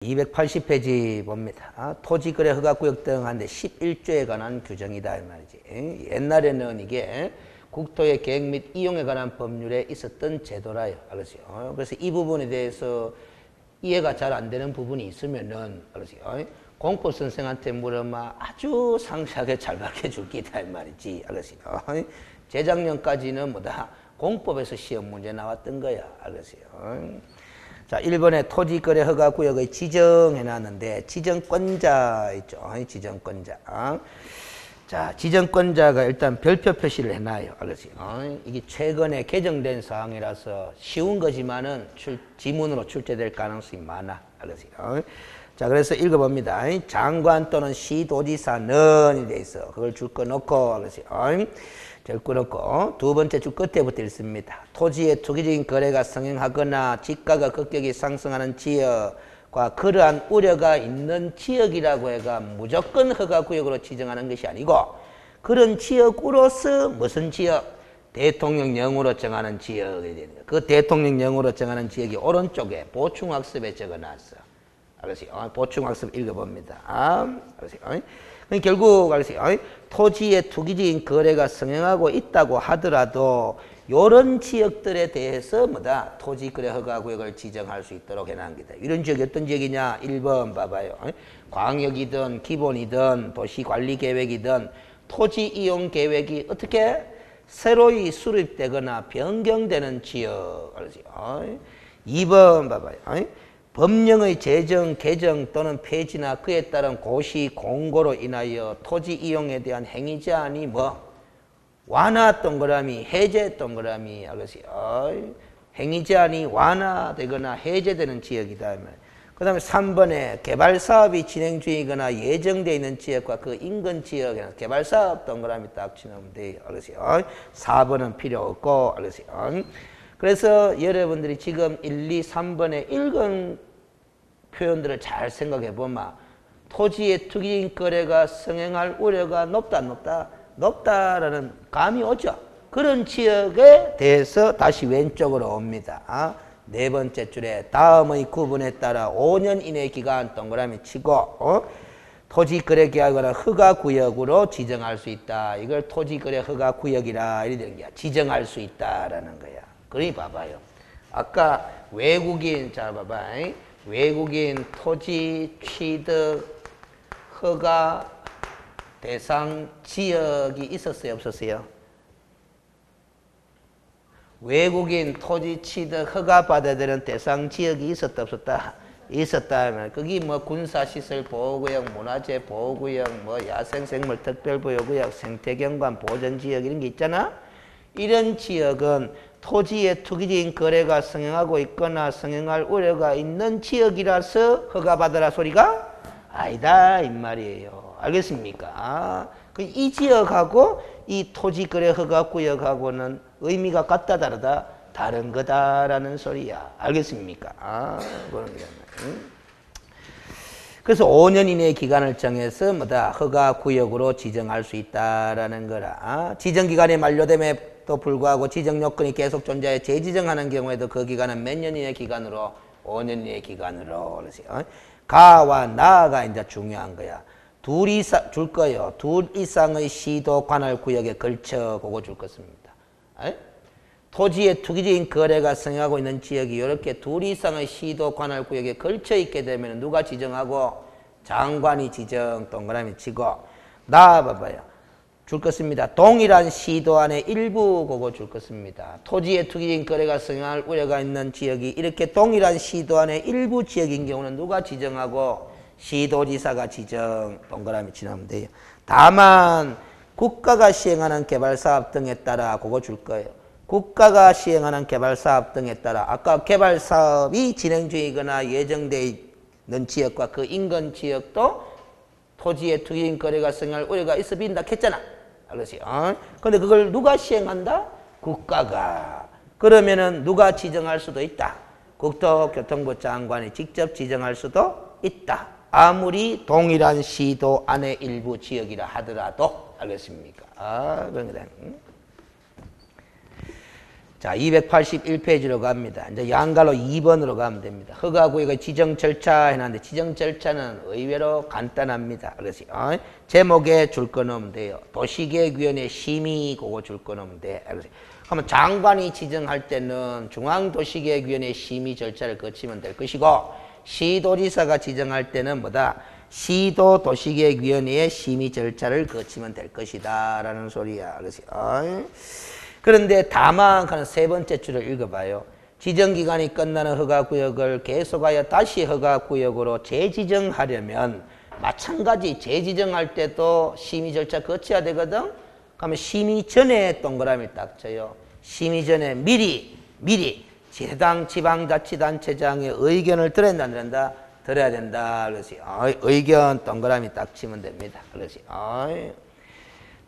280페이지 봅니다. 토지거래 허가구역 등 한데 11조에 관한 규정이다 이 말이지. 옛날에는 이게 국토의 계획 및 이용에 관한 법률에 있었던 제도라요. 알았어요. 그래서 이 부분에 대해서 이해가 잘 안 되는 부분이 있으면은 알았어요. 공법 선생한테 물으면 아주 상세하게 잘 가르쳐 줄기다 이 말이지. 알았어요. 재작년까지는 뭐다 공법에서 시험 문제 나왔던 거야. 알았어요. 자, 1번에 토지거래 허가구역의 지정해놨는데 지정권자 있죠. 지정권자. 자, 지정권자가 일단 별표 표시를 해놔요. 알았어요. 이게 최근에 개정된 사항이라서 쉬운 거지만은 지문으로 출제될 가능성이 많아. 알았어요. 자, 그래서 읽어봅니다. 장관 또는 시도지사는 돼 있어. 그걸 줄 거 넣고 알았어요. 결코 넣고 두 번째 줄 끝에부터 읽습니다. 토지의 투기적인 거래가 성행하거나 지가가 급격히 상승하는 지역과 그러한 우려가 있는 지역이라고 해가 무조건 허가구역으로 지정하는 것이 아니고 그런 지역으로서 무슨 지역? 대통령령으로 정하는 지역이 되는 거예요. 그 대통령령으로 정하는 지역이 오른쪽에 보충학습에 적어놨어. 알았어요? 보충학습 읽어봅니다. 알았어요? 결국 알았어요? 토지의 투기적인 거래가 성행하고 있다고 하더라도 이런 지역들에 대해서 뭐다 토지거래 허가구역을 지정할 수 있도록 해놓은 거다. 이런 지역이 어떤 지역이냐? 1번 봐봐요. 광역이든 기본이든 도시관리계획이든 토지이용계획이 어떻게 새로이 수립되거나 변경되는 지역. 알았어요? 2번 봐봐요. 법령의 제정, 개정 또는 폐지나 그에 따른 고시, 공고로 인하여 토지 이용에 대한 행위 제한이 뭐? 완화 동그라미, 해제 동그라미. 알겠어요? 행위 제한이 완화되거나 해제되는 지역이다. 그 다음에 3번에 개발 사업이 진행 중이거나 예정되어 있는 지역과 그 인근 지역에는 개발 사업 동그라미 딱 치면 돼요. 알겠어요? 4번은 필요 없고, 알겠어요? 그래서 여러분들이 지금 1, 2, 3번에 읽은 표현들을 잘 생각해 보면 토지의 투기적인 거래가 성행할 우려가 높다 안 높다? 높다라는 감이 오죠. 그런 지역에 대해서 다시 왼쪽으로 옵니다. 네 번째 줄에 다음의 구분에 따라 5년 이내 기간 동그라미 치고 토지거래계약을 허가구역으로 지정할 수 있다. 이걸 토지거래 허가구역이라 이렇게 되는 거야. 지정할 수 있다라는 거야. 그러니 봐봐요. 아까 외국인, 자 봐봐. 외국인 토지 취득 허가 대상 지역이 있었어요? 없었어요? 외국인 토지 취득 허가 받아야 되는 대상 지역이 있었다 없었다? 있었다 하면 거기 뭐 군사시설 보호구역, 문화재 보호구역, 뭐 야생생물 특별보호구역, 생태경관 보전지역 이런 게 있잖아? 이런 지역은 토지의 투기적인 거래가 성행하고 있거나 성행할 우려가 있는 지역이라서 허가받으라 소리가 아니다 이 말이에요. 알겠습니까? 이 지역하고 이 토지거래 허가구역하고는 의미가 같다 다르다? 다른 거다라는 소리야. 알겠습니까? 그래서 5년 이내의 기간을 정해서 뭐다 허가구역으로 지정할 수 있다라는 거라. 지정기간이 만료됨에도 불구하고 지정 요건이 계속 존재해 재지정하는 경우에도 그 기간은 몇 년 이내 기간으로? 5년 이내 기간으로. 그러세요. 가와 나가 이제 중요한 거야. 둘 이상 줄 거예요. 둘 이상의 시도 관할 구역에 걸쳐 그거 줄 것입니다. 토지의 투기적인 거래가 성행하고 있는 지역이 이렇게 둘 이상의 시도 관할 구역에 걸쳐 있게 되면 누가 지정하고? 장관이 지정 동그라미 치고 나와봐봐요. 줄 것입니다. 동일한 시도 안에 일부 그거 줄 것입니다. 토지의 투기적인 거래가 성행할 우려가 있는 지역이 이렇게 동일한 시도 안에 일부 지역인 경우는 누가 지정하고? 시도지사가 지정 동그라미 치면 돼요. 다만 국가가 시행하는 개발사업 등에 따라 그거 줄 거예요. 국가가 시행하는 개발사업 등에 따라 아까 개발사업이 진행 중이거나 예정되어 있는 지역과 그 인근 지역도 토지의 투기적인 거래가 성행할 우려가 있어 빈다 했잖아. 알겠어요? 근데 그걸 누가 시행한다? 국가가. 그러면은 누가 지정할 수도 있다. 국토교통부 장관이 직접 지정할 수도 있다. 아무리 동일한 시도 안의 일부 지역이라 하더라도. 알겠습니까? 그런 거다. 자, 281페이지로 갑니다. 이제 양갈로 2번으로 가면 됩니다. 허가구역의 지정 절차 해놨는데 지정 절차는 의외로 간단합니다. 그래서 제목에 줄 거 넣으면 돼요. 도시계획위원회 심의 그거 줄 거 넣으면 돼. 그래서 그러면 장관이 지정할 때는 중앙도시계획위원회 심의 절차를 거치면 될 것이고 시도지사가 지정할 때는 뭐다? 시도도시계획위원회의 심의 절차를 거치면 될 것이다 라는 소리야. 그래서 그런데 다만 하는 세 번째 줄을 읽어봐요. 지정기간이 끝나는 허가구역을 계속하여 다시 허가구역으로 재지정하려면 마찬가지 재지정할 때도 심의 절차 거쳐야 되거든. 그러면 심의 전에 동그라미 딱 쳐요. 심의 전에 미리 해당 지방자치단체장의 의견을 들어야 된다. 들어야 된다. 그래서 의견 동그라미 딱 치면 됩니다. 그래서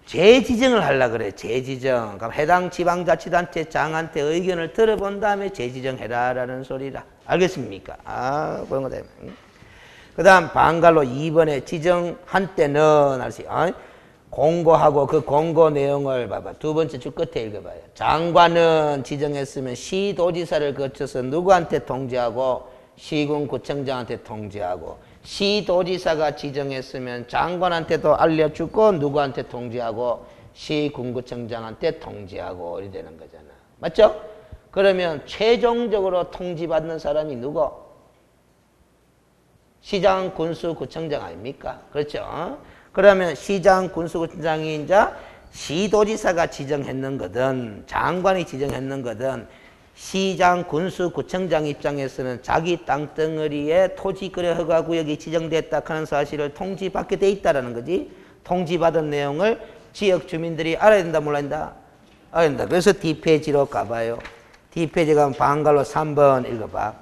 재지정을 하려고 그래. 재지정. 그럼 해당 지방자치단체장한테 의견을 들어본 다음에 재지정해라라는 소리라. 알겠습니까? 그런 거 되면. 그 다음 방갈로 2번에 지정한 때는 공고하고 그 공고 내용을 봐봐. 두 번째 줄 끝에 읽어봐요. 장관은 지정했으면 시도지사를 거쳐서 누구한테 통지하고 시군구청장한테 통지하고 시도지사가 지정했으면 장관한테도 알려주고 누구한테 통지하고 시군구청장한테 통지하고 이렇게 되는 거잖아. 맞죠? 그러면 최종적으로 통지받는 사람이 누구? 시장, 군수, 구청장 아닙니까? 그렇죠? 그러면 시장, 군수, 구청장이 이제 시도지사가 지정했는 거든 장관이 지정했는 거든 시장, 군수, 구청장 입장에서는 자기 땅덩어리에 토지거래 허가구역이 지정됐다 하는 사실을 통지받게 돼 있다는 거지. 통지받은 내용을 지역 주민들이 알아야 된다 몰라야 된다? 알아야 된다. 그래서 D페이지로 가봐요. D페이지 가면 방갈로 3번 읽어봐.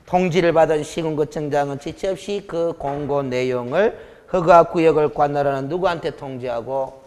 통지를 받은 시군구청장은 지체 없이 그 공고 내용을 허가구역을 관할하는 누구한테 통지하고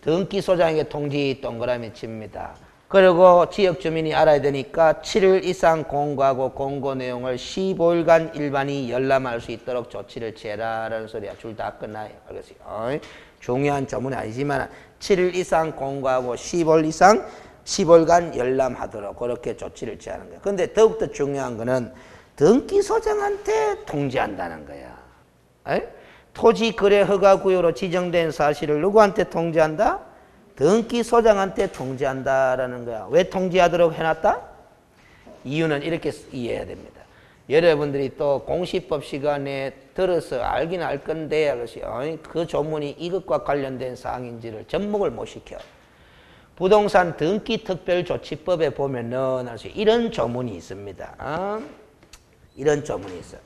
등기소장에게 통지 동그라미 칩니다. 그리고 지역 주민이 알아야 되니까 7일 이상 공고하고 공고 내용을 15일간 일반이 열람할 수 있도록 조치를 취해라라는 소리야. 줄 다 끝나요. 알겠어요? 중요한 조문이 아니지만 7일 이상 공고하고 15일간 열람하도록 그렇게 조치를 취하는 거야. 근데 더욱더 중요한 거는 등기소장한테 통지한다는 거야. 토지거래 허가구역으로 지정된 사실을 누구한테 통지한다? 등기소장한테 통지한다라는 거야. 왜 통지하도록 해놨다? 이유는 이렇게 이해해야 됩니다. 여러분들이 또 공시법 시간에 들어서 알긴 알 건데 그 조문이 이것과 관련된 사항인지를 접목을 못 시켜. 부동산 등기특별조치법에 보면은 이런 조문이 있습니다. 이런 조문이 있어.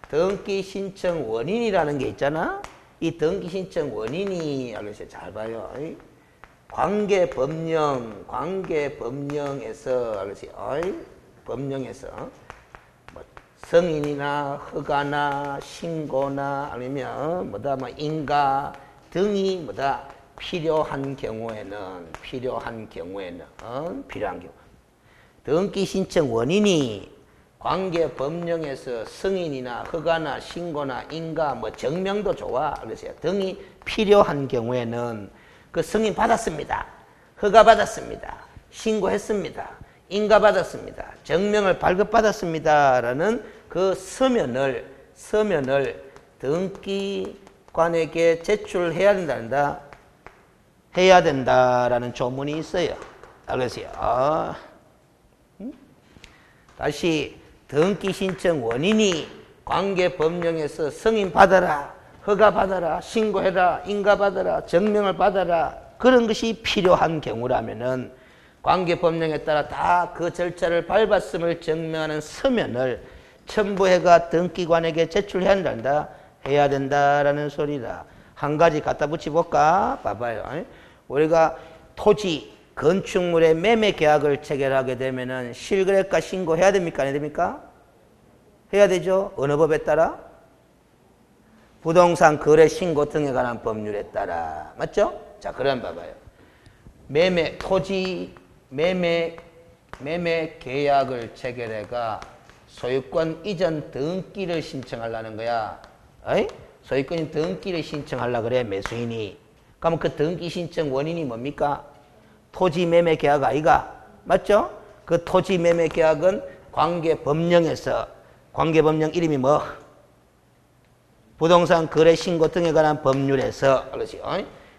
등기신청 원인이라는 게 있잖아. 이 등기신청 원인이 잘 봐요. 관계법령에서 법령에서 뭐 성인이나 허가나 신고나 아니면 인가 등이 필요한 경우에는 필요한 경우 등기신청 원인이 관계법령에서 승인이나 허가나 신고나 인가 정명도 좋아. 그래서 등이 필요한 경우에는 그 승인 받았습니다. 허가 받았습니다. 신고했습니다. 인가 받았습니다. 정명을 발급받았습니다. 라는 그 서면을 등기관에게 제출해야 해야 된다라는 조문이 있어요. 알겠어요? 다시 등기신청 원인이 관계법령에서 승인 받아라, 허가 받아라, 신고해라, 인가 받아라, 정명을 받아라 그런 것이 필요한 경우라면은 관계법령에 따라 다 그 절차를 밟았음을 증명하는 서면을 첨부해가 등기관에게 제출해야 해야 된다라는 소리다. 한 가지 갖다 붙여볼까? 봐봐요. 우리가 토지 건축물의 매매 계약을 체결하게 되면은 실거래가 신고해야 됩니까? 안 해야 됩니까? 해야 되죠. 어느 법에 따라? 부동산 거래 신고 등에 관한 법률에 따라. 맞죠? 자, 그럼 봐봐요. 토지 매매 계약을 체결해가 소유권 이전 등기를 신청하려는 거야. 소유권 등기를 신청하려고 그래, 매수인이. 그러면 그 등기 신청 원인이 뭡니까? 토지 매매 계약 아이가 맞죠? 그 토지 매매 계약은 관계법령에서 관계법령 이름이 뭐? 부동산 거래 신고 등에 관한 법률에서 그렇지?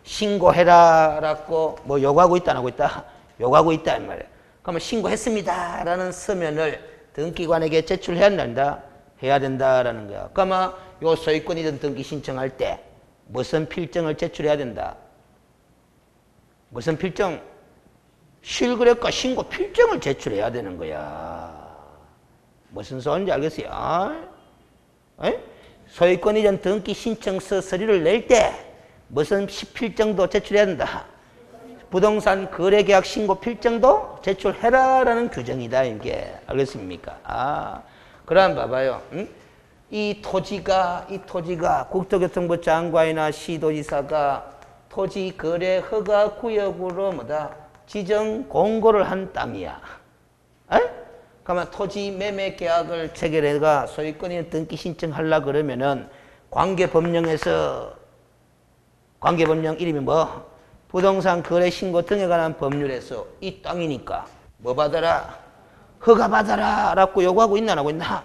신고해라라고 뭐 요구하고 있다 안 하고 있다? 요구하고 있다 이 말이에요. 그러면 신고했습니다라는 서면을 등기관에게 제출해야 된다. 해야 된다라는 거야. 그러면 요 소유권이든 등기 신청할 때 무슨 필정을 제출해야 된다. 무슨 필정? 실거래가 신고 필정을 제출해야 되는 거야. 무슨 소리인지 알겠어요? 소유권 이전 등기 신청서 서류를 낼 때 무슨 필정도 제출해야 된다. 부동산 거래계약 신고 필정도 제출해라라는 규정이다. 이게 알겠습니까? 그럼 봐봐요. 이 토지가 국토교통부 장관이나 시도지사가 토지 거래 허가 구역으로 뭐다 지정 공고를 한 땅이야. 그러면 토지 매매 계약을 체결해가 소유권이 등기 신청하려 그러면은 관계법령에서 관계법령 이름이 뭐? 부동산 거래 신고 등에 관한 법률에서 이 땅이니까 뭐 받아라? 허가 받아라 라고 요구하고 있나 안 하고 있나?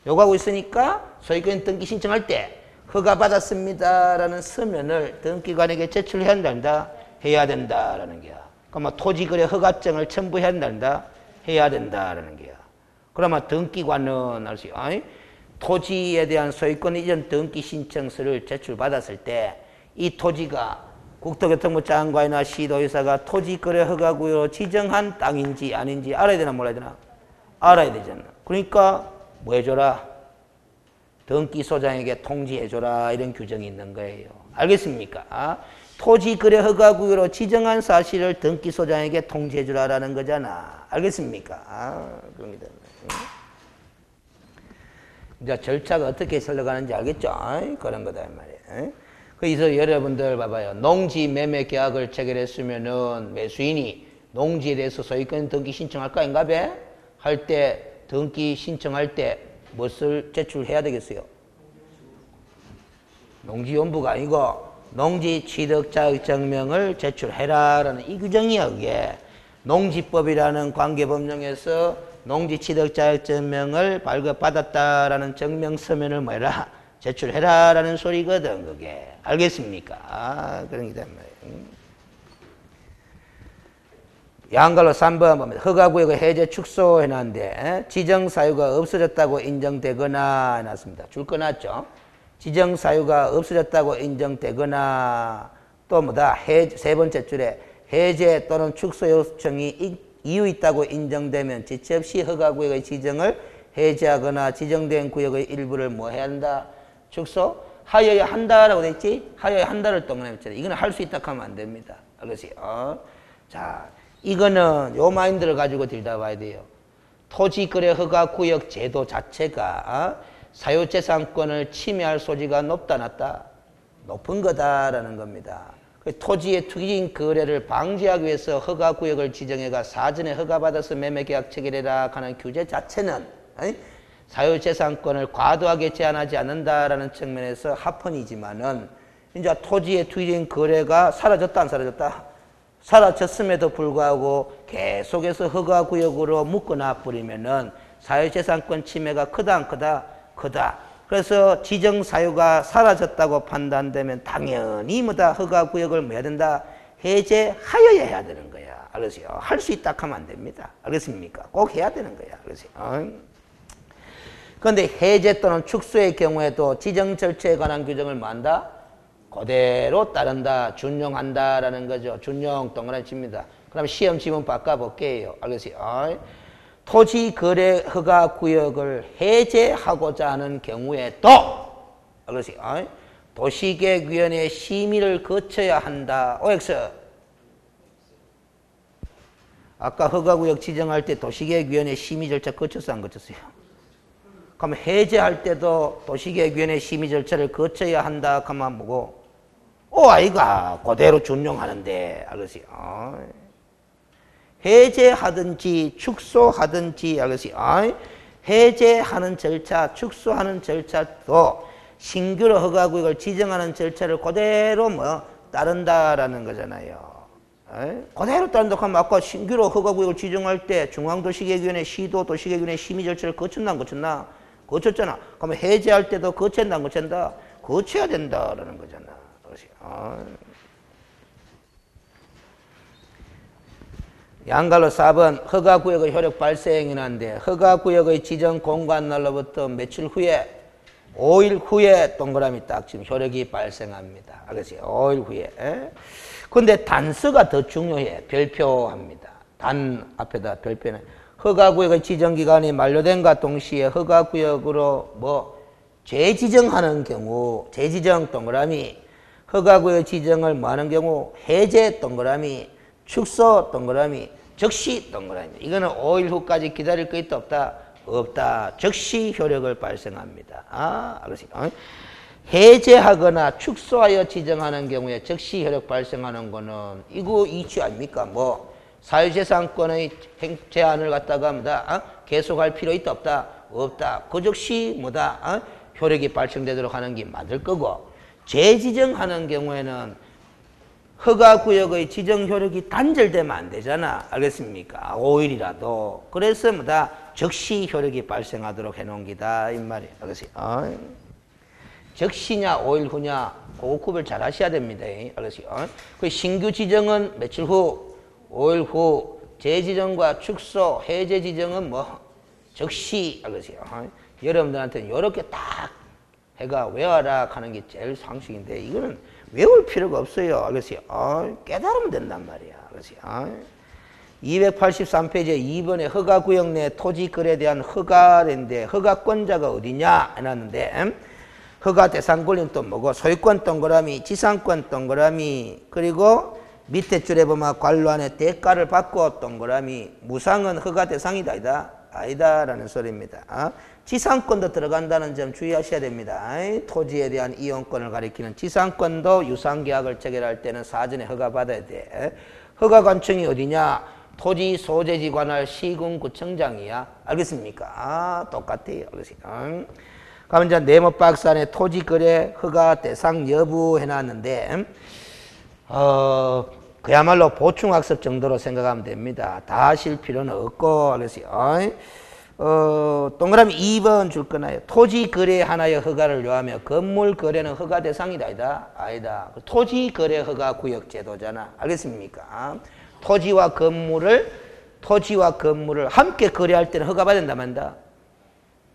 요구하고 있으니까 소유권 등기 신청할 때 허가 받았습니다라는 서면을 등기관에게 제출해야 한다. 해야 된다라는 게야. 그러면 토지거래 허가증을 첨부해야 한다. 해야 된다라는 게야. 그러면 등기관은 알지? 토지에 대한 소유권 이전 등기 신청서를 제출받았을 때 이 토지가 국토교통부 장관이나 시도지사가 토지거래 허가구역으로 지정한 땅인지 아닌지 알아야 되나 몰라야 되나? 알아야 되잖아. 그러니까 뭐 해줘라? 등기소장에게 통지해줘라 이런 규정이 있는 거예요. 알겠습니까? 토지거래 허가구역으로 지정한 사실을 등기소장에게 통지해주라라는 거잖아. 알겠습니까? 그럽니다. 이제 절차가 어떻게 흘러가는지 알겠죠? 그런 거다 이 말이에요. 그래서 여러분들 봐봐요. 농지 매매 계약을 체결했으면은 매수인이 농지에 대해서 소유권 등기 신청할까 인가 봐? 할 때 등기 신청할 때 무엇을 제출해야 되겠어요? 농지연부가 아니고 농지 취득 자격증명을 제출해라라는 이 규정이야 그게. 농지법이라는 관계법령에서 농지 취득 자격증명을 발급받았다라는 증명서면을 뭐해라? 제출해라라는 소리거든 그게. 알겠습니까? 그런 게 된 말이에요. 양갈로 3번 보면 허가구역을 해제 축소해놨는데 지정사유가 없어졌다고 인정되거나 해놨습니다. 줄 꺼놨죠. 지정사유가 없어졌다고 인정되거나 또 뭐다 세 번째 줄에 해제 또는 축소 요청이 이유 있다고 인정되면 지체 없이 허가구역의 지정을 해제하거나 지정된 구역의 일부를 뭐 해야 한다? 축소하여야 한다라고 돼 있지? 하여야 한다를 동그라미처럼 이거는 할 수 있다 하면 안 됩니다. 알겠어요? 자, 이거는 요 마인드를 가지고 들다 봐야 돼요. 토지거래 허가구역 제도 자체가 사유재산권을 침해할 소지가 높다 낮다? 높은 거다라는 겁니다. 토지의 투기인 거래를 방지하기 위해서 허가구역을 지정해가 사전에 허가받아서 매매계약 체결해라 하는 규제 자체는 사유재산권을 과도하게 제한하지 않는다라는 측면에서 합헌이지만은 이제 토지의 투기인 거래가 사라졌다 안 사라졌다? 사라졌음에도 불구하고 계속해서 허가구역으로 묶어놔 버리면은 사유재산권 침해가 크다 안 크다? 크다. 그래서 지정사유가 사라졌다고 판단되면 당연히 뭐다 허가구역을 뭐 해야 된다? 해제하여야 해야 되는 거야. 알겠어요? 할 수 있다 하면 안 됩니다. 알겠습니까? 꼭 해야 되는 거야. 알겠어요? 그런데 해제 또는 축소의 경우에도 지정 절차에 관한 규정을 뭐 한다? 그대로 따른다, 준용한다라는 거죠. 준용 동그라미 칩니다. 그럼 시험 지문 바꿔볼게요. 알겠어요? 토지 거래 허가 구역을 해제하고자 하는 경우에도 알겠어요? 도시계획위원회 심의를 거쳐야 한다. OX. 아까 허가구역 지정할 때 도시계획위원회 심의 절차 거쳤어 안 거쳤어요? 그럼 해제할 때도 도시계획위원회 심의 절차를 거쳐야 한다 하면 뭐고? 아이가 그대로 준용하는데 알겠어요? 해제하든지 축소하든지 알겠어요? 해제하는 절차, 축소하는 절차도 신규로 허가구역을 지정하는 절차를 그대로 뭐 따른다라는 거잖아요. 그대로 따른다면 아까 신규로 허가구역을 지정할 때 중앙도시계획위원회, 시도도시계획위원회 심의 절차를 거쳤나 안 거쳤나? 거쳤잖아. 그러면 해제할 때도 거친다 안 거친다? 거쳐야 된다라는 거잖아. 양갈로 4번 허가구역의 효력 발생이라는데 허가구역의 지정 공간 날로부터 며칠 후에 5일 후에 동그라미 딱 지금 효력이 발생합니다. 알겠어요? 5일 후에. 근데 단서가 더 중요해. 별표합니다. 단 앞에다 별표는 허가구역의 지정기간이 만료된과 동시에 허가구역으로 재지정하는 경우 재지정 동그라미 허가구역 지정을 하는 경우 해제 동그라미 축소 동그라미 즉시 동그라미 이거는 5일 후까지 기다릴 거 있다 없다? 없다. 즉시 효력을 발생합니다. 알겠어요? 해제하거나 축소하여 지정하는 경우에 즉시 효력 발생하는 거는 이거 이치 아닙니까? 사유재산권의 제한을 갖다가 계속할 필요 있다 없다? 없다. 그 즉시 효력이 발생되도록 하는 게 맞을 거고 재지정하는 경우에는 허가구역의 지정 효력이 단절되면 안 되잖아. 알겠습니까? 5일이라도. 그래서 즉시 효력이 발생하도록 해놓은 기다. 이 말이에요. 알겠어요? 즉시냐 5일 후냐 그거 구별 잘 하셔야 됩니다. 알겠어요? 그 신규 지정은 며칠 후? 5일 후. 재지정과 축소, 해제 지정은 즉시. 알겠어요? 여러분들한테는 이렇게 딱 해가 외워라 하는 게 제일 상식인데 이거는 외울 필요가 없어요. 알겠어요? 깨달으면 된단 말이야. 알겠어요? 283페이지에 2번에 허가구역 내 토지거래에 대한 허가인데 허가권자가 어디냐 해놨는데 허가 대상 권리는 또 뭐고 소유권 동그라미, 지상권 동그라미 그리고 밑에 줄에 보면 관로안에 대가를 받고 동그라미 무상은 허가 대상이다 아니다 라는 소리입니다. 지상권도 들어간다는 점 주의하셔야 됩니다. 토지에 대한 이용권을 가리키는 지상권도 유상계약을 체결할 때는 사전에 허가받아야 돼. 허가관청이 어디냐? 토지 소재지 관할 시군구청장이야. 알겠습니까? 똑같아요. 알겠어요? 그럼 이제 네모 박스 안에 토지거래 허가 대상 여부 해놨는데 그야말로 보충학습 정도로 생각하면 됩니다. 다 하실 필요는 없고 알겠어요? 동그라미 2번 줄 거나요? 토지 거래 하나의 허가를 요하며 건물 거래는 허가 대상이다 아니다. 토지 거래 허가 구역 제도잖아. 알겠습니까? 토지와 건물을 함께 거래할 때는 허가 받아야 된다 만다?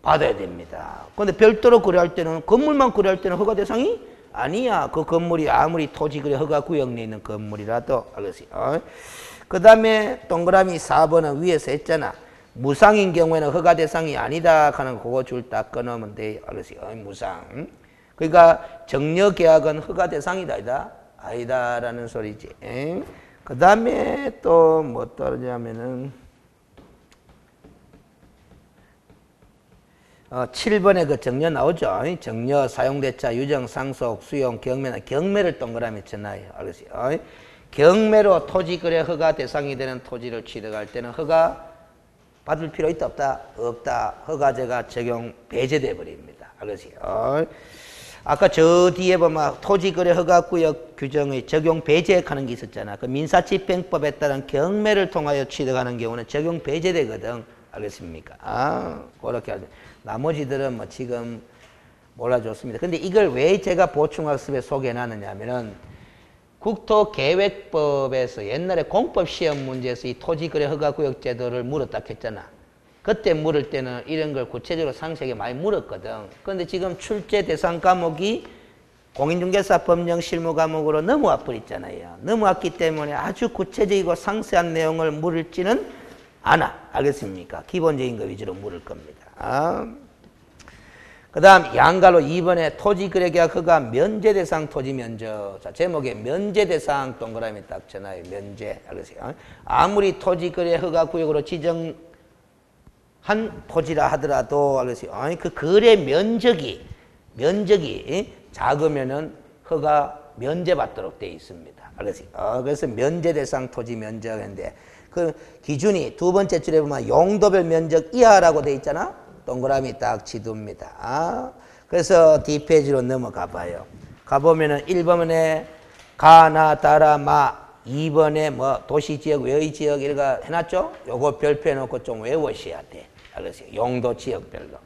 받아야 됩니다. 그런데 별도로 거래할 때는 건물만 거래할 때는 허가 대상이 아니야. 그 건물이 아무리 토지 거래 허가 구역 내에 있는 건물이라도. 알겠어요? 그 다음에 동그라미 4번은 위에서 했잖아. 무상인 경우에는 허가 대상이 아니다 하는 그거 줄 딱 끊으면 돼요. 알겠어요? 무상. 그러니까 정려계약은 허가 대상이다 아니다 라는 소리지. 그 다음에 또 뭐 따르냐면은 7번에 그 정려 나오죠. 정려, 사용대차, 유정, 상속, 수용, 경매를 동그라미 쳐놔요. 알겠어요? 경매로 토지거래 허가 대상이 되는 토지를 취득할 때는 허가 받을 필요 있다 없다? 없다. 허가제가 적용 배제돼 버립니다. 알겠어요? 아까 저 뒤에 보면 토지거래 허가구역 규정의 적용 배제하는 게 있었잖아. 그 민사집행법에 따른 경매를 통하여 취득하는 경우는 적용 배제되거든. 알겠습니까? 그렇게 하죠. 나머지들은 지금 몰라줬습니다. 근데 이걸 왜 제가 보충학습에 소개해놨느냐면은 국토계획법에서 옛날에 공법시험 문제에서 이 토지거래 허가구역 제도를 물었다 했잖아. 그때 물을 때는 이런 걸 구체적으로 상세하게 많이 물었거든. 그런데 지금 출제 대상 과목이 공인중개사 법령 실무 과목으로 넘어와 버렸잖아요. 넘어왔기 때문에 아주 구체적이고 상세한 내용을 물을지는 않아. 알겠습니까? 기본적인 거 위주로 물을 겁니다. 그 다음 양가로 2번에 토지거래계약 허가 면제대상 토지면적. 자, 제목에 면제대상 동그라미 딱 쳐놔요. 면제. 알겠어요? 아무리 토지거래 허가구역으로 지정한 토지라 하더라도 알겠어요? 그 거래 면적이 작으면은 허가 면제받도록 되어 있습니다. 알겠어요? 그래서 면제대상 토지 면적인데 그 기준이 두 번째 줄에 보면 용도별 면적 이하라고 되어 있잖아. 동그라미 딱 지둡니다. 그래서 뒷페이지로 넘어가 봐요. 가보면은 1번에 가나 따라 마 2번에 뭐 도시지역, 외의지역 이렇게 해놨죠? 요거 별표 해놓고 좀 외우셔야 돼. 알겠어요? 용도 지역별로.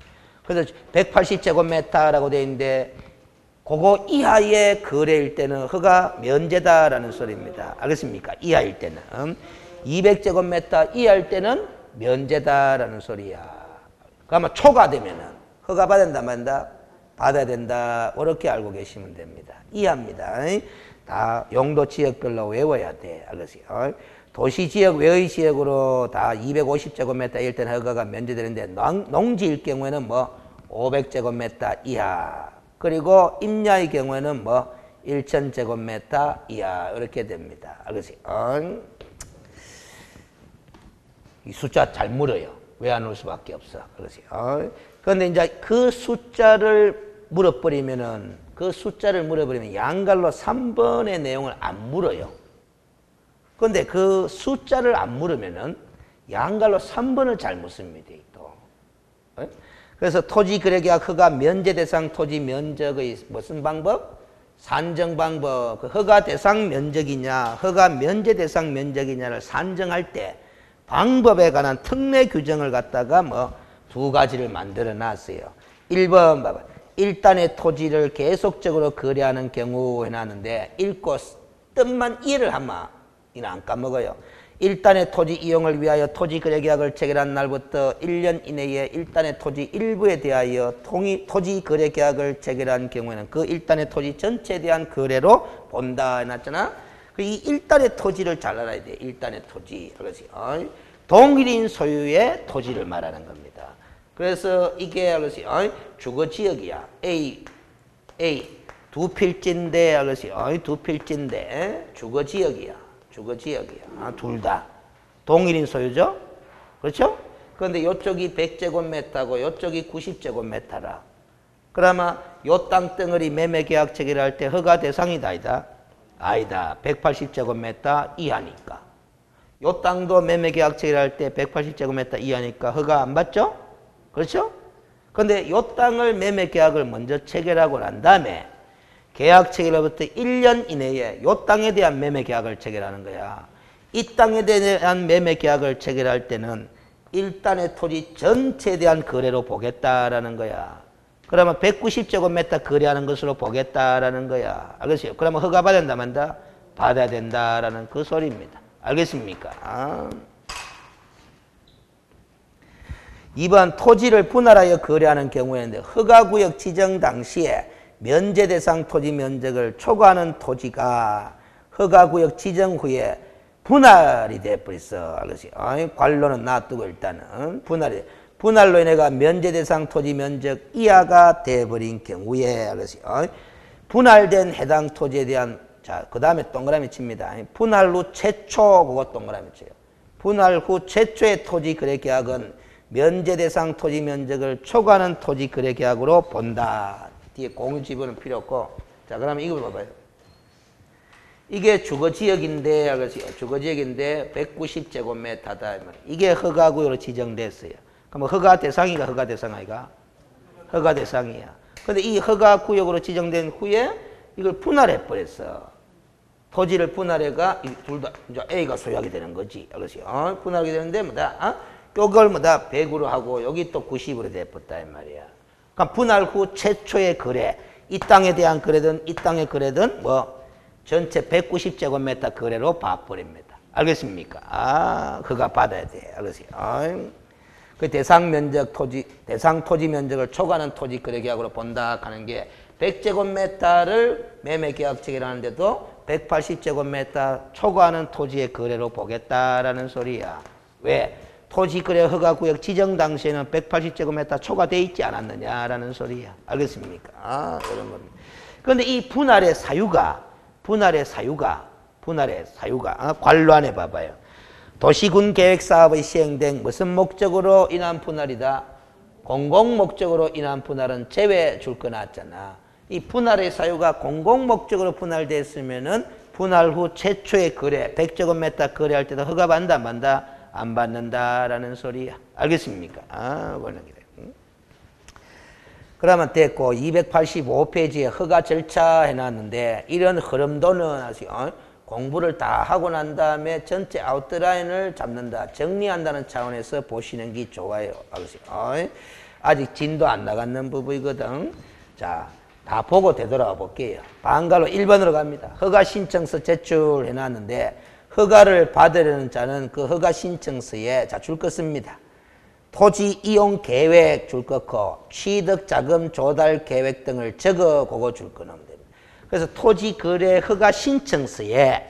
그래서 180제곱미터라고 되어 있는데 그거 이하의 거래일 때는 허가 면제다라는 소리입니다. 알겠습니까? 이하일 때는. 200제곱미터 이하일 때는 면제다라는 소리야. 그러면 초과되면은 허가 받는다 만다 받아야 된다. 이렇게 알고 계시면 됩니다. 이해합니다. 다 용도 지역별로 외워야 돼. 알겠어요? 도시지역, 외의지역으로 다 250제곱미터일 때는 허가가 면제되는데 농지일 경우에는 뭐 500제곱미터 이하 그리고 임야의 경우에는 뭐 1000제곱미터 이하 이렇게 됩니다. 알겠어요? 이 숫자 잘 물어요. 왜 안 올 수밖에 없어. 알겠어요? 그런데 이제 그 숫자를 물어버리면은 양갈로 3번의 내용을 안 물어요. 그런데 그 숫자를 안 물으면은 양갈로 3번을 잘 묻습니다. 또. 그래서 토지 거래계약 허가 면제 대상 토지 면적의 무슨 방법? 산정 방법. 그 허가 대상 면적이냐, 허가 면제 대상 면적이냐를 산정할 때 방법에 관한 특례 규정을 갖다가 뭐 두 가지를 만들어 놨어요. 1번 봐봐. 일단의 토지를 계속적으로 거래하는 경우 해놨는데 읽고 뜻만 이해를 하면 이는 안 까먹어요. 일단의 토지 이용을 위하여 토지 거래 계약을 체결한 날부터 1년 이내에 일단의 토지 일부에 대하여 토지 거래 계약을 체결한 경우에는 그 일단의 토지 전체에 대한 거래로 본다 해놨잖아. 이 일단의 토지를 잘 알아야 돼. 일단의 토지. 그렇지. 동일인 소유의 토지를 말하는 겁니다. 그래서 이게 주거지역이야. A 두 필지인데, 두 필지인데 주거지역이야. 둘 다 동일인 소유죠. 그렇죠? 그런데 이쪽이 100제곱미터고 이쪽이 90제곱미터라. 그러면 요 땅 덩어리 매매 계약 체결할 때 허가 대상이다, 아니다? 아니다. 180제곱미터 이하니까. 요 땅도 매매 계약 체결할 때 180제곱미터 이하니까 허가 안 받죠? 그렇죠? 그런데 요 땅을 매매 계약을 먼저 체결하고 난 다음에 계약 체결로부터 1년 이내에 요 땅에 대한 매매 계약을 체결하는 거야. 이 땅에 대한 매매 계약을 체결할 때는 일단의 토지 전체에 대한 거래로 보겠다라는 거야. 그러면 190제곱미터 거래하는 것으로 보겠다라는 거야. 알겠어요? 그러면 허가 받는다 만다? 받아야 된다라는 그 소리입니다. 알겠습니까? 2번 토지를 분할하여 거래하는 경우에는 허가구역 지정 당시에 면제 대상 토지 면적을 초과하는 토지가 허가구역 지정 후에 분할이 돼버렸어. 알겠어요? 관로는 놔두고 일단은 분할로 인해가 면제 대상 토지 면적 이하가 돼버린 경우에 알겠어요? 분할된 해당 토지에 대한 자, 그 다음에 동그라미 칩니다. 분할 후 최초 그거 동그라미 쳐요. 분할 후 최초의 토지 거래 계약은 면제 대상 토지 면적을 초과하는 토지 거래 계약으로 본다. 뒤에 공유 집어는 필요 없고. 자, 그러면 이거 봐봐요. 이게 주거지역인데, 알겠어요? 주거지역인데 190제곱미터다. 이게 허가구역으로 지정됐어요. 그럼 허가 대상이가 허가 대상 아이가? 허가 대상이야. 근데 이 허가구역으로 지정된 후에 이걸 분할해 버렸어. 토지를 분할해가 둘 다 이제 A가 소유하게 되는 거지. 알겠어요? 분할하게 되는데 뭐다? 요걸 뭐다 100으로 하고 여기 또 90으로 돼버렸다 이 말이야. 그러니까 분할 후 최초의 거래, 이 땅에 대한 거래든 이 땅의 거래든 뭐 전체 190제곱미터 거래로 봐버립니다. 알겠습니까? 그가 받아야 돼. 알겠어요? 그 대상 토지 면적을 초과하는 토지 거래 계약으로 본다 하는 게 100제곱미터를 매매 계약 체결하는데도 180제곱미터 초과하는 토지의 거래로 보겠다라는 소리야. 왜? 토지거래 허가구역 지정 당시에는 180제곱미터 초과되어 있지 않았느냐라는 소리야. 알겠습니까? 이런 겁니다. 그런데 이 분할의 사유가 관로안에 봐봐요. 도시군 계획사업의 시행된 무슨 목적으로 인한 분할이다? 공공목적으로 인한 분할은 제외 줄 거 나왔잖아. 이 분할의 사유가 공공목적으로 분할됐으면은 분할 후 최초의 거래, 100제곱미터 거래할 때도 허가 받는다, 안 받는다? 안 받는다라는 소리야. 알겠습니까? 그러면 됐고 285페이지에 허가 절차 해놨는데 이런 흐름도는 아시죠? 공부를 다 하고 난 다음에 전체 아웃라인을 잡는다, 정리한다는 차원에서 보시는 게 좋아요. 아직 진도 안 나갔는 부분이거든. 자, 다 보고 되돌아가 볼게요. 방갈로 1번으로 갑니다. 허가 신청서 제출해 놨는데 허가를 받으려는 자는 그 허가 신청서에 자, 줄 거 씁니다. 토지 이용 계획 줄 거고 취득 자금 조달 계획 등을 적어 그거 줄 거 넣으면 됩니다. 그래서 토지 거래 허가 신청서에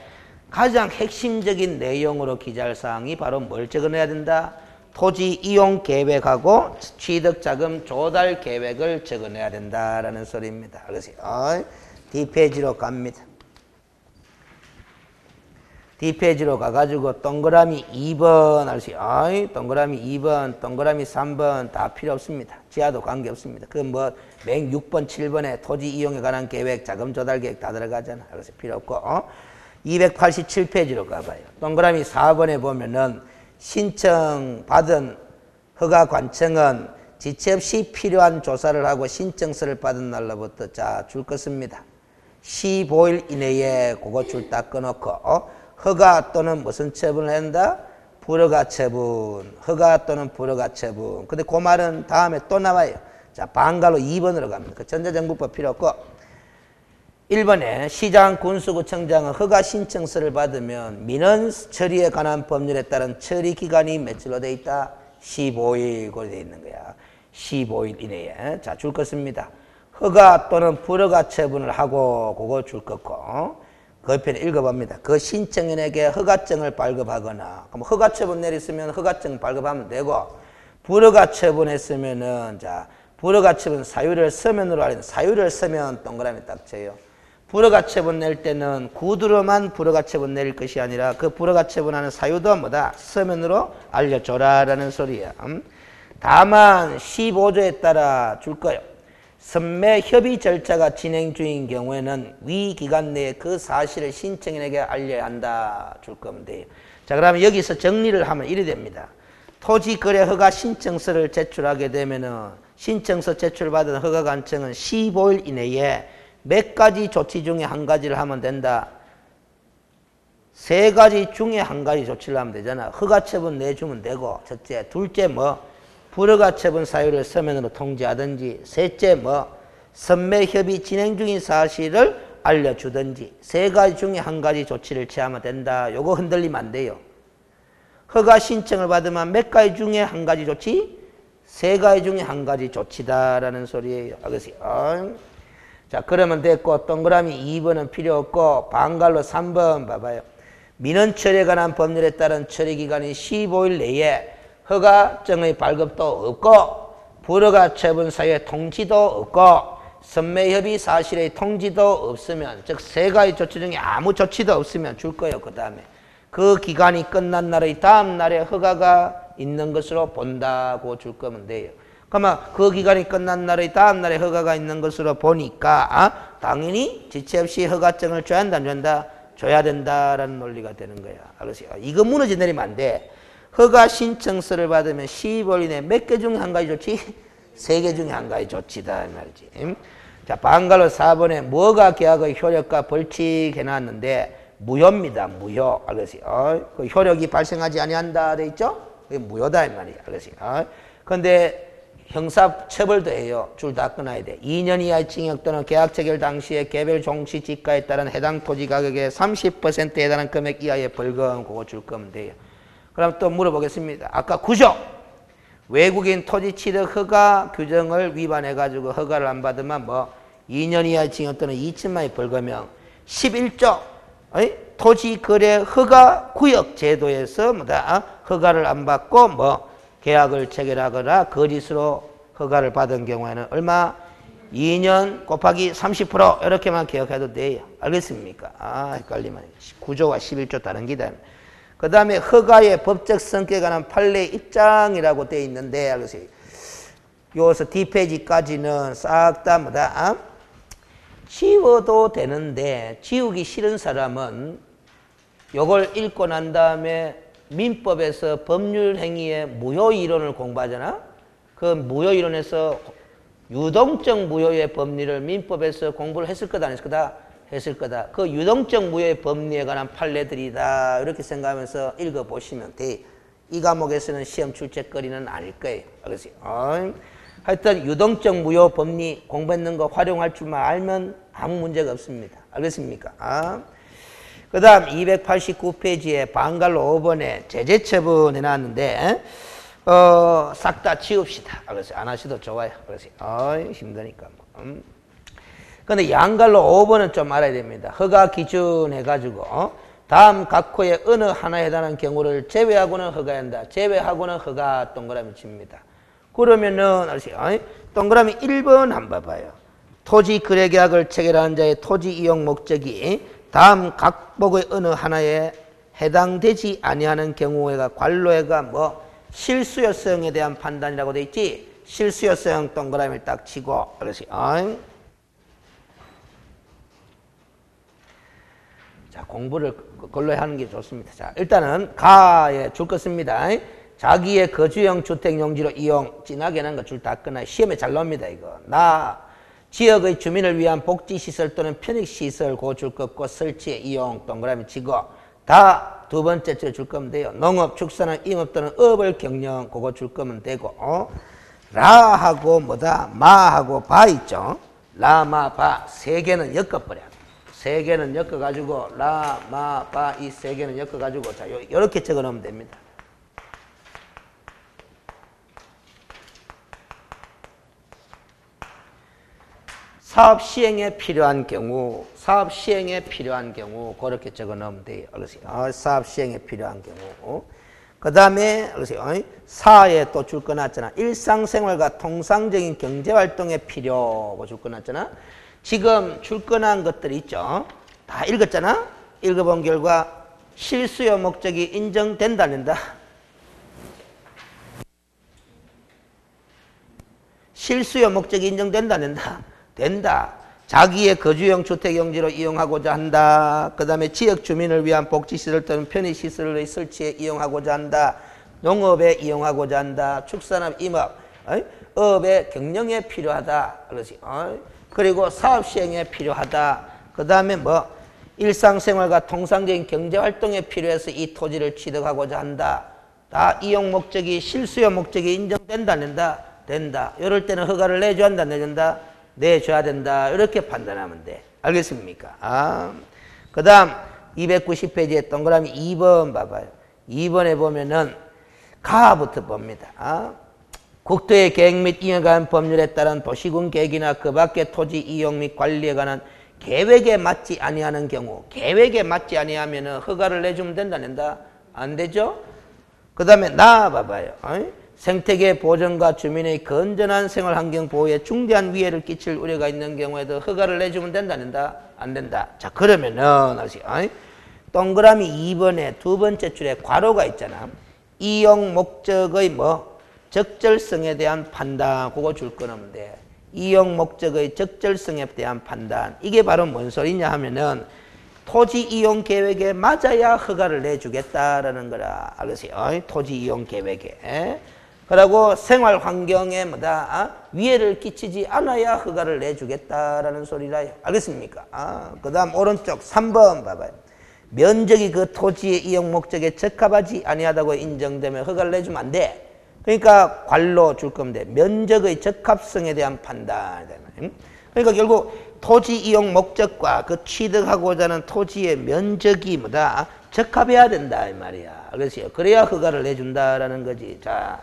가장 핵심적인 내용으로 기재할 사항이 바로 뭘 적어내야 된다? 토지 이용 계획하고 취득 자금 조달 계획을 적어내야 된다라는 소리입니다. 그래서 D페이지로 갑니다. D페이지로 가가지고 동그라미 2번 할 수 있어요. 동그라미 2번, 동그라미 3번 다 필요 없습니다. 지하도 관계없습니다. 그 뭐 맨 6번, 7번에 토지 이용에 관한 계획, 자금 조달 계획 다 들어가잖아. 그래서 필요 없고 287페이지로 가봐요. 동그라미 4번에 보면은 신청받은 허가 관청은 지체 없이 필요한 조사를 하고 신청서를 받은 날로부터 자, 줄 거 씁니다. 15일 이내에 그거 줄 딱 꺼놓고 허가 또는 무슨 처분을 한다? 불허가 처분. 허가 또는 불허가 처분. 근데 그 말은 다음에 또 나와요. 자, 방갈로 2번으로 갑니다. 그 전자정부법 필요 없고 1번에 시장 군수구청장은 허가 신청서를 받으면 민원 처리에 관한 법률에 따른 처리 기간이 며칠로 돼 있다? 15일로 돼 있는 거야. 15일 이내에. 자, 줄 거 씁니다. 허가 또는 불허가 처분을 하고 그거 줄 거고 그 옆에 읽어봅니다. 그 신청인에게 허가증을 발급하거나 그럼 허가 처분 내렸으면 허가증 발급하면 되고 불허가 처분했으면은 자, 불허가 처분 사유를 서면으로 알려 사유를 서면 동그라미 딱 쳐요. 불허가 처분 낼 때는 구두로만 불허가 처분 내릴 것이 아니라 그 불허가 처분하는 사유도 뭐다? 서면으로 알려줘라라는 소리야. 다만 15조에 따라 줄 거예요. 선매 협의 절차가 진행 중인 경우에는 위 기간 내에 그 사실을 신청인에게 알려야 한다 줄 거면 돼요. 자, 그러면 여기서 정리를 하면 이래 됩니다. 토지 거래 허가 신청서를 제출하게 되면은 신청서 제출받은 허가 관청은 15일 이내에 몇 가지 조치 중에 한 가지를 하면 된다. 세 가지 중에 한 가지 조치를 하면 되잖아. 허가 처분 내주면 되고 첫째, 둘째 뭐 불허가 처분 사유를 서면으로 통지하든지 셋째 뭐 선매 협의 진행 중인 사실을 알려주든지 세 가지 중에 한 가지 조치를 취하면 된다. 요거 흔들리면 안 돼요. 허가 신청을 받으면 몇 가지 중에 한 가지 조치? 세 가지 중에 한 가지 조치다라는 소리예요. 알겠어요? 자, 그러면 됐고 동그라미 2번은 필요 없고 방갈로 3번 봐봐요. 민원 처리에 관한 법률에 따른 처리 기간이 15일 내에 허가증의 발급도 없고 불허가 처분 사유의 통지도 없고 선매협의 사실의 통지도 없으면 즉 세 가지 조치 중에 아무 조치도 없으면 줄 거예요. 그 다음에 그 기간이 끝난 날의 다음 날에 허가가 있는 것으로 본다고 줄 거면 돼요. 그러면 그 기간이 끝난 날의 다음 날에 허가가 있는 것으로 보니까 당연히 지체 없이 허가증을 줘야 한다, 안 준다? 줘야 된다라는 논리가 되는 거야. 알겠어요? 이거 무너져 내리면 안 돼. 허가 신청서를 받으면 15일 이내에 몇 개 중에 한 가지 조치? 3개 중에 한 가지 조치다 이 말이지. 자, 방갈로 4번에 뭐가 계약의 효력과 벌칙 해놨는데 무효입니다. 무효. 알겠어요? 그 효력이 발생하지 아니한다 돼 있죠? 그게 무효다 이 말이야. 알겠어요? 근데 형사 처벌도 해요. 줄 다 끊어야 돼. 2년 이하의 징역 또는 계약 체결 당시에 개별 종시 지가에 따른 해당 토지 가격의 30%에 해당하는 금액 이하의 벌금 그거 줄 거면 돼요. 그럼 또 물어보겠습니다. 아까 9조 외국인 토지 취득 허가 규정을 위반해 가지고 허가를 안 받으면 뭐 2년 이하의 징역 또는 2천만의 벌금형. 11조 토지 거래 허가 구역 제도에서 뭐다 허가를 안 받고 뭐 계약을 체결하거나 거짓으로 허가를 받은 경우에는 얼마? 2년 곱하기 30% 이렇게만 기억해도 돼요. 알겠습니까? 헷갈리면 9조와 11조 다른 기다. 그 다음에 허가의 법적 성격에 관한 판례 입장이라고 되어 있는데 알겠어요. 여기서 D페이지까지는 싹 다 뭐다? 지워도 되는데 지우기 싫은 사람은 요걸 읽고 난 다음에 민법에서 법률행위의 무효이론을 공부하잖아. 그 무효이론에서 유동적 무효의 법리를 민법에서 공부를 했을 거다 안 했을 거다? 했을 거다. 그 유동적 무효의 법리에 관한 판례들이다. 이렇게 생각하면서 읽어보시면 돼. 이 과목에서는 시험 출제거리는 아닐 거예요. 알겠어요? 하여튼 유동적 무효 법리 공부했는 거 활용할 줄만 알면 아무 문제가 없습니다. 알겠습니까? 그 다음 289페이지에 방갈로 5번에 제재 처분 해놨는데 싹 다 지웁시다. 알겠어요? 안 하셔도 좋아요. 알겠어요? 힘드니까. 근데 양갈로 5번은 좀 알아야 됩니다. 허가 기준 해가지고 다음 각 호의 어느 하나에 해당하는 경우를 제외하고는 허가한다. 제외하고는 허가 동그라미 칩니다. 그러면은 알았어요? 동그라미 1번 한번 봐봐요. 토지 거래 계약을 체결한 자의 토지 이용 목적이 다음 각복의 어느 하나에 해당되지 아니하는 경우에가 관로해가 뭐 실수요성에 대한 판단이라고 돼 있지. 실수요성 동그라미를 딱 치고 알았어요? 자, 공부를 걸로 하는 게 좋습니다. 자, 일단은 가에 줄 거 씁니다. 자기의 거주형 주택용지로 이용, 진하게는 거 줄 다 끊어요. 시험에 잘 나옵니다, 이거. 나 지역의 주민을 위한 복지시설 또는 편익시설 고 줄 거 없고 설치에 이용, 동그라미 치고 다 두 번째 줄 거면 돼요. 농업, 축산업, 임업 또는 업을 경영 그거 줄 거면 되고 라하고 뭐다? 마하고 바 있죠? 라, 마, 바 세 개는 엮어버려. 세 개는 엮어가지고 라, 마, 바 이 세 개는 엮어가지고 자 요렇게 적어놓으면 됩니다. 사업 시행에 필요한 경우 그렇게 적어놓으면 돼요. 사업 시행에 필요한 경우. 그 다음에 사에 또 줄 거 놨잖아. 일상생활과 통상적인 경제활동에 필요고 줄 거 놨잖아. 지금 줄 거 난 것들이 있죠. 다 읽었잖아. 읽어본 결과 실수요 목적이 인정된다 안 된다? 실수요 목적이 인정된다 안 된다? 된다. 자기의 거주형 주택용지로 이용하고자 한다. 그 다음에 지역 주민을 위한 복지시설 또는 편의시설의 설치에 이용하고자 한다. 농업에 이용하고자 한다. 축산업, 임업, 업의 경영에 필요하다. 그리고 사업 시행에 필요하다. 그 다음에 뭐 일상생활과 통상적인 경제활동에 필요해서 이 토지를 취득하고자 한다. 다 이용 목적이 실수요 목적이 인정된다 안 된다? 된다. 이럴 때는 허가를 내줘야 한다 안 내준다? 내줘야 된다. 이렇게 판단하면 돼. 알겠습니까? 그 다음 290페이지에 동그라미 2번 봐봐요. 2번에 보면은 가부터 봅니다. 국토의 계획 및 이용에 관한 법률에 따른 도시군 계획이나 그 밖의 토지 이용 및 관리에 관한 계획에 맞지 아니하는 경우 계획에 맞지 아니하면 허가를 내주면 된다 안 된다? 안 되죠? 그 다음에 나 봐봐요. 생태계 보존과 주민의 건전한 생활환경 보호에 중대한 위해를 끼칠 우려가 있는 경우에도 허가를 내주면 된다 안 된다? 안 된다. 자 그러면은 동그라미 2번에 두 번째 줄에 괄호가 있잖아. 이용 목적의 뭐 적절성에 대한 판단 그거 줄 거면 돼. 이용 목적의 적절성에 대한 판단 이게 바로 뭔 소리냐 하면은 토지 이용 계획에 맞아야 허가를 내주겠다라는 거라. 알겠어요? 토지 이용 계획에. 그리고 생활 환경에 뭐다 위해를 끼치지 않아야 허가를 내주겠다라는 소리라. 알겠습니까? 그 다음 오른쪽 3번 봐봐요. 면적이 그 토지의 이용 목적에 적합하지 아니하다고 인정되면 허가를 내주면 안 돼. 그러니까 관로 줄 겁니다. 면적의 적합성에 대한 판단. 그러니까 결국 토지 이용 목적과 그 취득하고자 하는 토지의 면적이 뭐다 적합해야 된다 이 말이야. 그래서 그래야 허가를 내준다라는 거지. 자.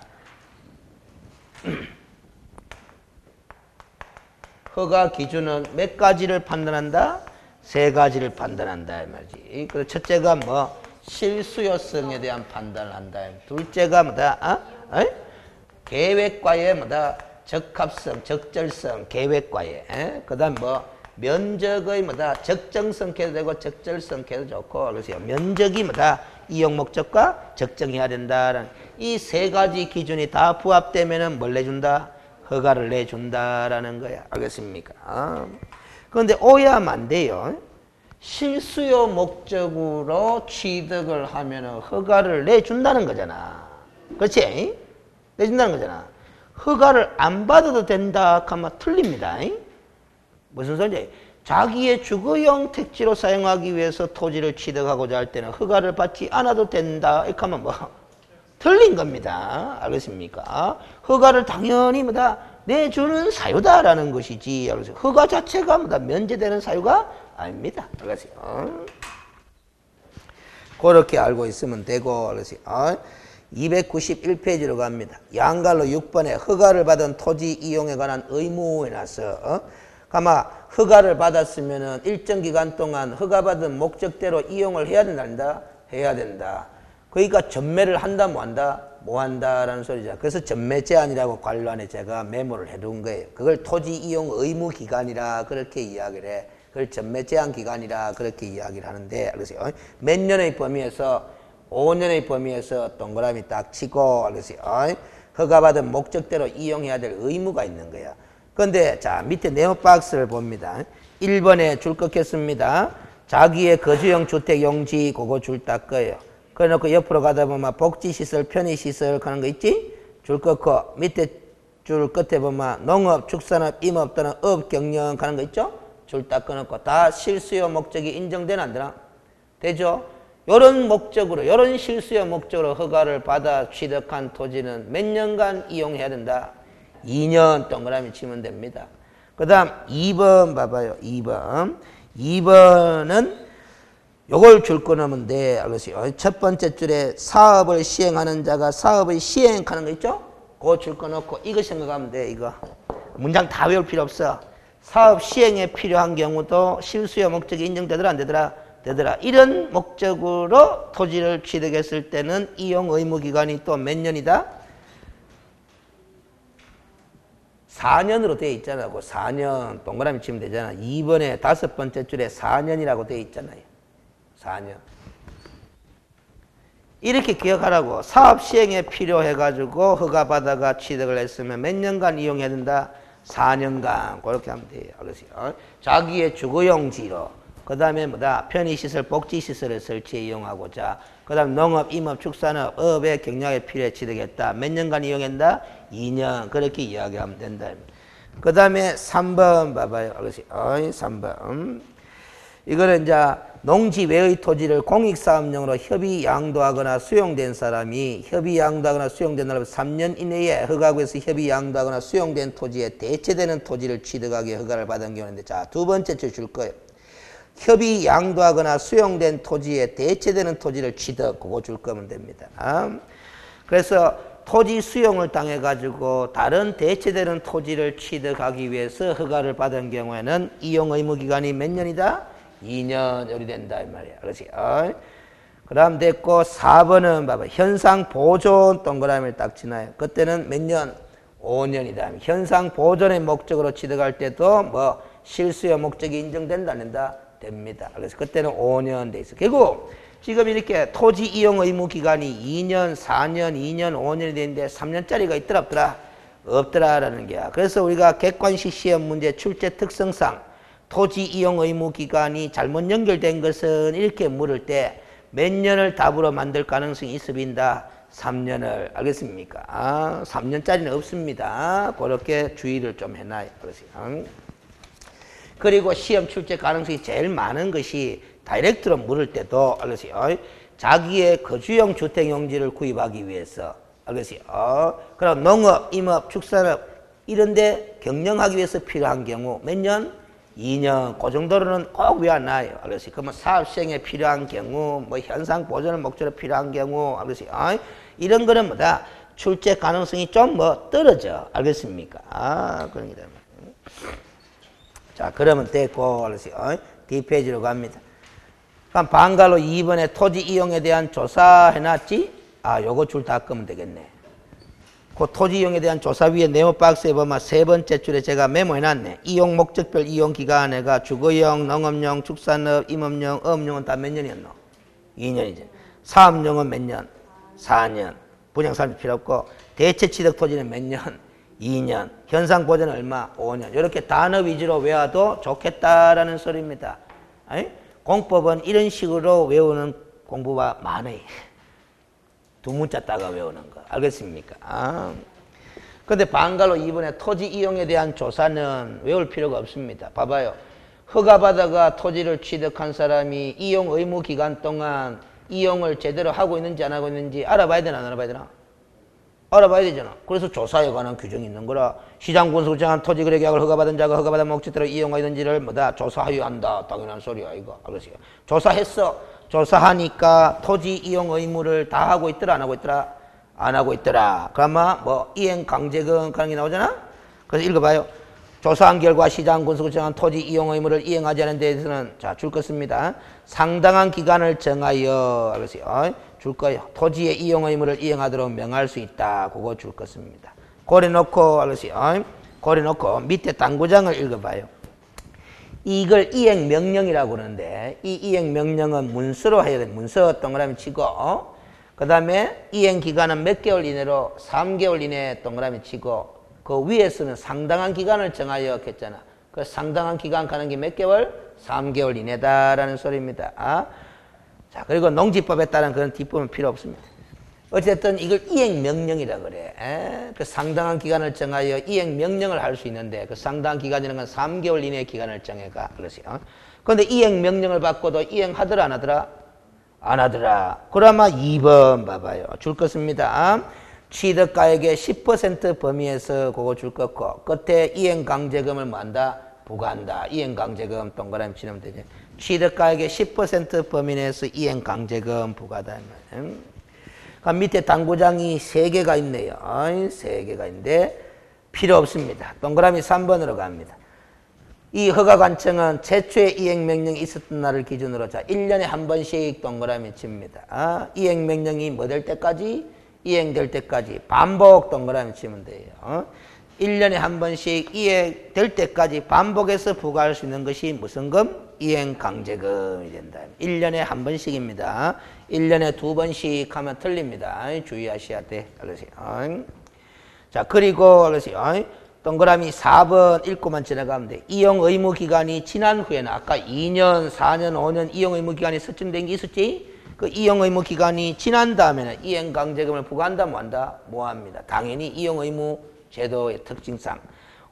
허가 기준은 몇 가지를 판단한다? 세 가지를 판단한다 이 말이지. 그래서 첫째가 뭐 실수요성에 대한 판단을 한다. 둘째가 뭐다? 계획과의 뭐다? 적합성, 적절성, 계획과의. 그다음 뭐 면적의 뭐다? 적정성 해도 되고 적절성 해도 좋고. 그래서 면적이 뭐다? 이용 목적과 적정해야 된다라는 이 세 가지 기준이 다 부합되면은 뭘 내준다? 허가를 내준다라는 거야. 알겠습니까? 그런데 오해하면 안 돼요. 실수요 목적으로 취득을 하면은 허가를 내준다는 거잖아. 그렇지? 내준다는 거잖아. 허가를 안 받아도 된다 하면 틀립니다. 무슨 소리지? 자기의 주거용 택지로 사용하기 위해서 토지를 취득하고자 할 때는 허가를 받지 않아도 된다. 이렇게 하면 뭐 틀린 겁니다. 알겠습니까? 허가를 당연히 뭐다 내주는 사유다라는 것이지. 그래서 허가 자체가 뭐다 면제되는 사유가 아닙니다. 알겠어요? 그렇게 알고 있으면 되고. 그래서 291페이지로 갑니다. 양갈로 6번에 허가를 받은 토지 이용에 관한 의무에 나서 아마 허가를 받았으면은 일정 기간 동안 허가받은 목적대로 이용을 해야 된다. 해야 된다. 그러니까 전매를 한다 뭐 한다? 뭐 한다라는 소리죠. 그래서 전매 제한이라고 관련해 제가 메모를 해둔 거예요. 그걸 토지 이용 의무 기간이라 그렇게 이야기를 해. 그걸 전매 제한 기간이라 그렇게 이야기를 하는데, 그래서 몇 년의 범위에서 5년의 범위에서 동그라미 딱 치고, 그래서 허가받은 목적대로 이용해야 될 의무가 있는 거야. 그런데 자 밑에 네모 박스를 봅니다. 1번에 줄 긋겠습니다. 자기의 거주용 주택 용지 그거 줄 딱 거예요. 그래놓고 옆으로 가다 보면 복지시설, 편의시설 하는 거 있지? 줄 긋고 밑에 줄 끝에 보면 농업, 축산업, 임업 또는 업 경영 하는 거 있죠? 줄 딱 끊었고 다 실수요 목적이 인정되나 안 되나? 되죠? 요런 목적으로, 요런 실수요 목적으로 허가를 받아 취득한 토지는 몇 년간 이용해야 된다? 2년 동그라미 치면 됩니다. 그 다음 2번 봐봐요. 2번은 요걸 줄 끊으면 돼. 알겠어요? 첫 번째 줄에 사업을 시행하는 자가 사업을 시행하는 거 있죠? 그거 줄 끊어놓고 이거 생각하면 돼. 이거 문장 다 외울 필요 없어. 사업 시행에 필요한 경우도 실수요 목적이 인정되더라 안 되더라? 되더라. 이런 목적으로 토지를 취득했을 때는 이용 의무 기간이 또 몇 년이다? 4년으로 되어 있잖아. 4년 동그라미 치면 되잖아. 2번에 다섯 번째 줄에 4년이라고 되어 있잖아요. 4년. 이렇게 기억하라고. 사업 시행에 필요해가지고 허가받아가 취득을 했으면 몇 년간 이용해야 된다? 4년간. 그렇게 하면 돼요. 알겠어요? 자기의 주거용지로. 그 다음에 뭐다? 편의시설, 복지시설을 설치해 이용하고자. 그 다음 농업, 임업, 축산업, 업의 경영에 필요해 취득했다. 몇 년간 이용한다? 2년. 그렇게 이야기하면 된다. 그 다음에 3번 봐봐요. 알겠어요? 3번. 이거는 이제 농지 외의 토지를 공익사업용으로 협의 양도하거나 수용된 사람이 협의 양도하거나 수용된 사람이 3년 이내에 허가구에서 협의 양도하거나 수용된 토지에 대체되는 토지를 취득하기 허가를 받은 경우인데, 자, 두 번째 줄 거예요. 협의 양도하거나 수용된 토지에 대체되는 토지를 취득, 그거 줄 거면 됩니다. 그래서 토지 수용을 당해 가지고 다른 대체되는 토지를 취득하기 위해서 허가를 받은 경우에는 이용 의무 기간이 몇 년이다? 2년 요리된다 이 말이야. 그렇지? 그 다음 됐고 4번은 봐봐. 현상 보존 동그라미를 딱 치나요. 그때는 몇 년? 5년이다. 현상 보존의 목적으로 취득할 때도 뭐 실수요 목적이 인정된다 안 된다? 됩니다. 그래서 그때는 5년 돼 있어. 결국 지금 이렇게 토지 이용 의무 기간이 2년, 4년, 2년, 5년이 되는데 3년짜리가 있더라 없더라? 없더라라는 게야. 그래서 우리가 객관식 시험 문제 출제 특성상 토지 이용 의무 기간이 잘못 연결된 것은 이렇게 물을 때 몇 년을 답으로 만들 가능성이 있어 빈다? 3년을. 알겠습니까? 3년짜리는 없습니다. 그렇게 주의를 좀 해놔요. 그리고 시험 출제 가능성이 제일 많은 것이 다이렉트로 물을 때도 알겠어요? 자기의 거주용 주택 용지를 구입하기 위해서 알겠어요? 그럼 농업, 임업, 축산업 이런 데 경영하기 위해서 필요한 경우 몇 년? 2년. 그 정도로는 꼭 외워놔요. 알겠어요? 그러면 사업 시행에 필요한 경우, 뭐 현상 보존을 목적으로 필요한 경우, 알겠어요? 이런 거는 뭐다? 출제 가능성이 좀 뭐 떨어져. 알겠습니까? 그런 게 됩니다. 자, 그러면 됐고, 알겠어요? 뒷페이지로 갑니다. 그럼 방갈로 2번에 토지 이용에 대한 조사 해놨지? 요거 줄 다 끄면 되겠네. 그 토지 이용에 대한 조사 위에 네모 박스에 보면 세 번째 줄에 제가 메모해놨네. 이용 목적별 이용 기간에가 주거용, 농업용, 축산업, 임업용, 어업용은 다 몇 년이었노? 2년이지. 사업용은 몇 년? 4년. 분양사업이 필요 없고 대체 취득 토지는 몇 년? 2년. 현상 보존은 얼마? 5년. 이렇게 단어 위주로 외워도 좋겠다라는 소리입니다. 공법은 이런 식으로 외우는 공부가 많아요. 두 문자 따가 외우는 거. 알겠습니까? 근데 방갈로 2번에 토지 이용에 대한 조사는 외울 필요가 없습니다. 봐봐요. 허가받아가 토지를 취득한 사람이 이용 의무 기간 동안 이용을 제대로 하고 있는지 안 하고 있는지 알아봐야 되나 안 알아봐야 되나? 알아봐야 되잖아. 그래서 조사에 관한 규정이 있는 거라. 시장군수정한 토지거래 계약을 허가받은 자가 허가받은 목적대로 이용하든지를 뭐다 조사하여야 한다. 당연한 소리야 이거. 알겠어요? 조사했어. 조사하니까 토지 이용 의무를 다 하고 있더라 안 하고 있더라? 안 하고 있더라. 그러면 뭐 이행 강제금 그런 게 나오잖아. 그래서 읽어봐요. 조사한 결과 시장군수가 정한 토지 이용 의무를 이행하지 않은 데 대해서는 자 줄 것입니다. 상당한 기간을 정하여 알겠어요? 줄 거예요. 토지의 이용 의무를 이행하도록 명할 수 있다. 그거 줄 것입니다. 고래 놓고 알겠어요? 고래 놓고 밑에 당구장을 읽어봐요. 이걸 이행 명령이라고 그러는데 이 이행 명령은 문서로 해야 돼. 문서 동그라미 치고 그 다음에 이행 기간은 몇 개월 이내로 3개월 이내에 동그라미 치고 그 위에서는 상당한 기간을 정하여 했잖아. 그 상당한 기간 가는 게 몇 개월? 3개월 이내다라는 소리입니다. 자, 그리고 농지법에 따른 그런 뒷부분 필요 없습니다. 어쨌든 이걸 이행명령이라 그래. 그 상당한 기간을 정하여 이행명령을 할 수 있는데 그 상당한 기간이라는 건 3개월 이내의 기간을 정해가. 그러세요. 그런데 이행명령을 받고도 이행하더라 안 하더라? 안 하더라. 그러면 2번 봐봐요. 줄 것입니다. 취득가액의 10% 범위에서 그거 줄 거고 끝에 이행강제금을 뭐 한다? 부과한다. 이행강제금 동그라미 치면 되지. 취득가액의 10% 범위 내에서 이행강제금 부과다. 그럼 밑에 당구장이 3개가 있네요. 3개가 있는데 필요 없습니다. 동그라미 3번으로 갑니다. 이 허가관청은 최초의 이행명령이 있었던 날을 기준으로 자 1년에 한 번씩 동그라미 칩니다. 이행명령이 뭐 될 때까지? 이행될 때까지 반복 동그라미 치면 돼요. 1년에 한 번씩 이행될 때까지 반복해서 부과할 수 있는 것이 무슨 금? 이행강제금이 된다. 1년에 한 번씩입니다. 1년에 2번씩 하면 틀립니다. 주의하셔야 돼. 알겠어요? 자, 그리고 알겠어요? 동그라미 4번 읽고만 지나가면 돼. 이용 의무 기간이 지난 후에는 아까 2년, 4년, 5년 이용 의무 기간이 설정된 게 있었지? 그 이용 의무 기간이 지난 다음에는 이행 강제금을 부과한다 뭐 한다? 뭐 합니다. 당연히 이용 의무 제도의 특징상.